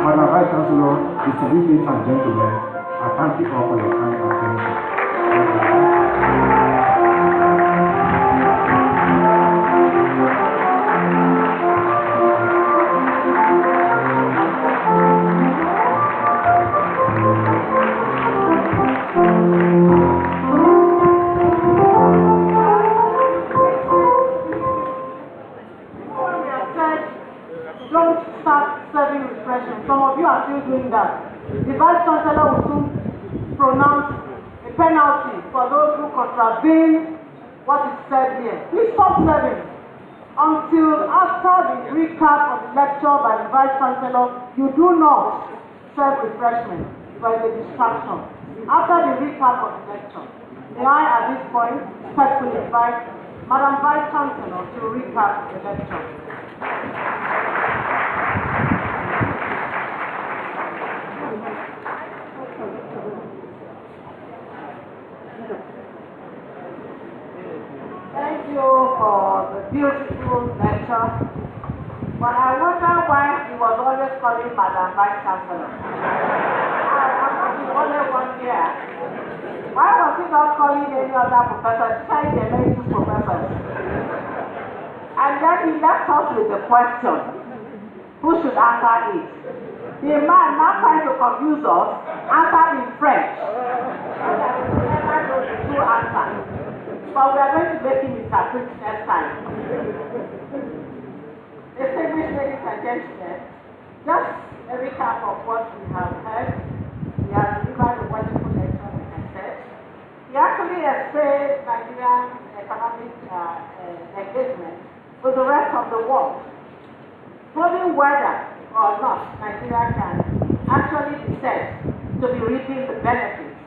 Madam Vice Chancellor, distinguished ladies and gentlemen, I thank you all for your kind attention. Doing that. The Vice Chancellor will soon pronounce a penalty for those who contravene what is said here. Please stop serving until after the recap of the lecture by the Vice Chancellor. You do not self-refreshment was a distraction. After the recap of the lecture, may I at this point respectfully invite Madam Vice Chancellor to recap the lecture. Thank you for the beautiful lecture, but I wonder why he was always calling Madam Vice Chancellor. I'm not the only one here. Why was he not calling any other professor, child emeritus professors? And then he left us with the question, who should answer it? The man now trying to confuse us, answered in French. So that we never know the true answer. But we are going to make him interpret next time. Distinguished ladies and gentlemen, just a recap of what we have heard. He has delivered a wonderful lecture, like I said. He actually explained Nigerian economic engagement with the rest of the world, proving whether or not Nigeria can actually be said to be reaping the benefits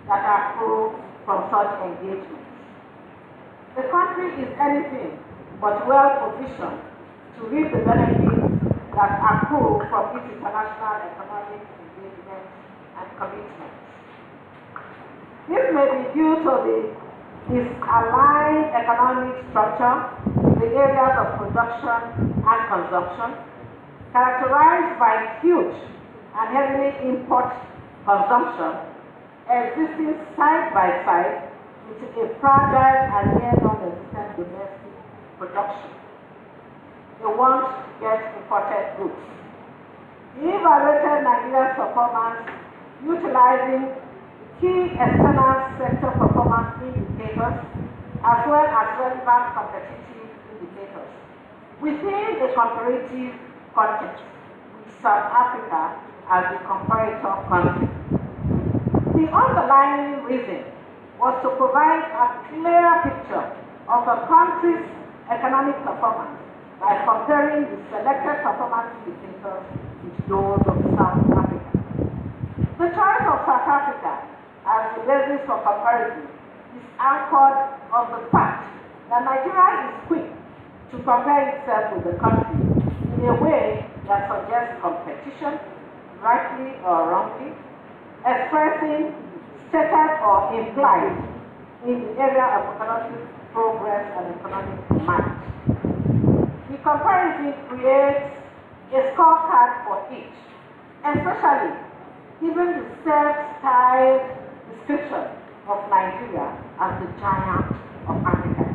that accrue from such engagement. The country is anything but well positioned to reap the benefits that accrue from its international economic engagement and commitments. This may be due to the misaligned economic structure in the areas of production and consumption, characterized by huge and heavily import consumption existing side by side with a fragile and near non-existent domestic production. They want to get imported goods. He evaluated Nigeria's performance utilizing key external sector performance indicators as well as relevant competitive indicators within a comparative context with South Africa as the comparator country. The underlying reason was to provide a clear picture of a country's economic performance by comparing the selected performance indicators with those of South Africa. The choice of South Africa as the basis for comparison is anchored on the fact that Nigeria is quick to compare itself with the country in a way that suggests competition, rightly or wrongly, expressing stated or implied in the area of economic progress and economic might. The comparison creates a scorecard for each, especially given the self-styled description of Nigeria as the giant of Africa.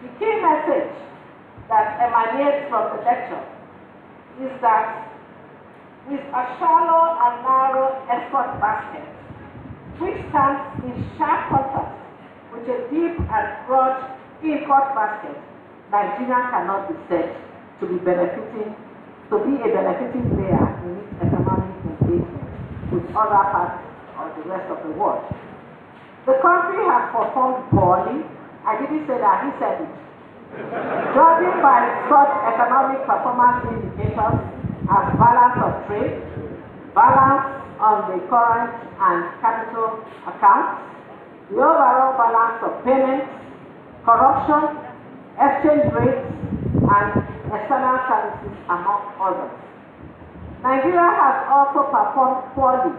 The key message that emanates from the lecture is that with a shallow and narrow export basket, which stands in sharp contrast with a deep and broad import basket, Nigeria cannot be said to be a benefiting player in its economic engagement with other parts of the rest of the world. The country has performed poorly. I didn't say that, he said it. Judging by such economic performance indicators as balance of trade, balance on the current and capital accounts, the overall balance of payments, corruption, exchange rates, and external services, among others. Nigeria has also performed poorly,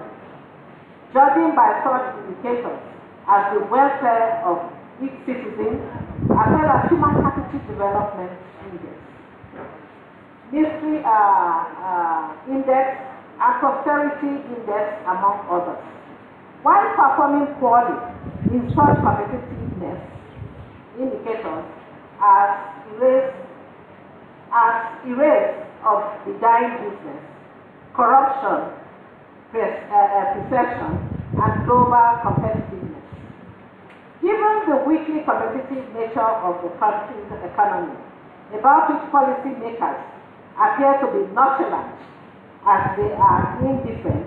judging by such indicators as the welfare of its citizens, as well as human capital development index, mystery index, and prosperity index, among others. While performing poorly in such competitiveness indicators as erase of the dying business, corruption, perception, and global competitiveness. Given the weakly competitive nature of the country's economy, about which policymakers appear to be nonchalant as they are indifferent,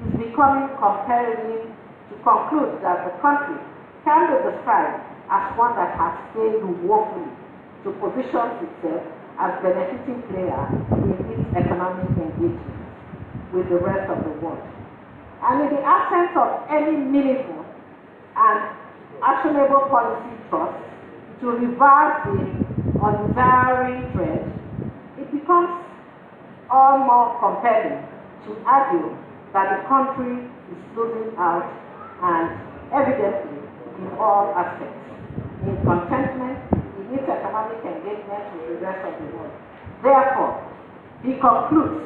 is becoming compelling to conclude that the country can be described as one that has failed woefully to position itself as benefiting player in its economic engagement with the rest of the world. And in the absence of any meaningful and actionable policy thrust to reverse the undesiring trend, it becomes all more compelling to argue that the country is losing out, and evidently in all aspects, in contentment, in its economic engagement with the rest of the world. Therefore, he concludes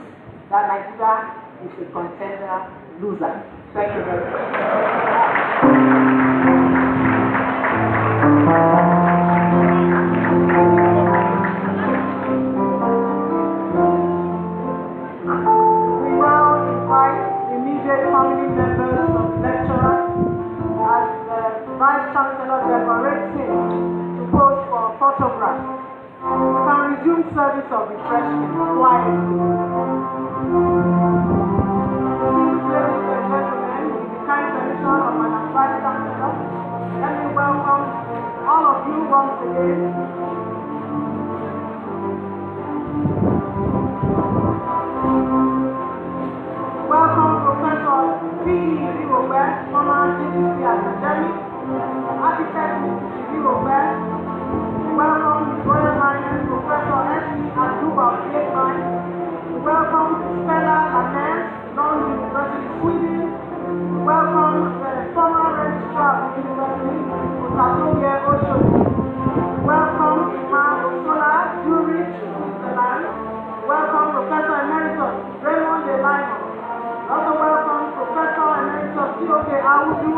that Nigeria is a contender loser. Thank you very much. We now invite immediate family members of lecturer as the Vice Chancellor decorates him to pose for a photograph. We can resume service of refreshment quietly. Ladies and gentlemen, with the kind permission of Madam Vice Chancellor, let me welcome all of you once again. Welcome Professor P.E. Ebhozele, former DCC academic, architect Mrs. Ebhozele. Welcome His Royal Highness Professor S.E. Aduba of Oaikhenan. Welcome Stella Lanes, London University, Sweden. Welcome the former registrar of the university, Otasoye Oshodi. Welcome Imam Osola, Zurich, Switzerland. Welcome Professor Emeritus Raymond De Lino. Also welcome Professor Emeritus T.O.K. Awudu,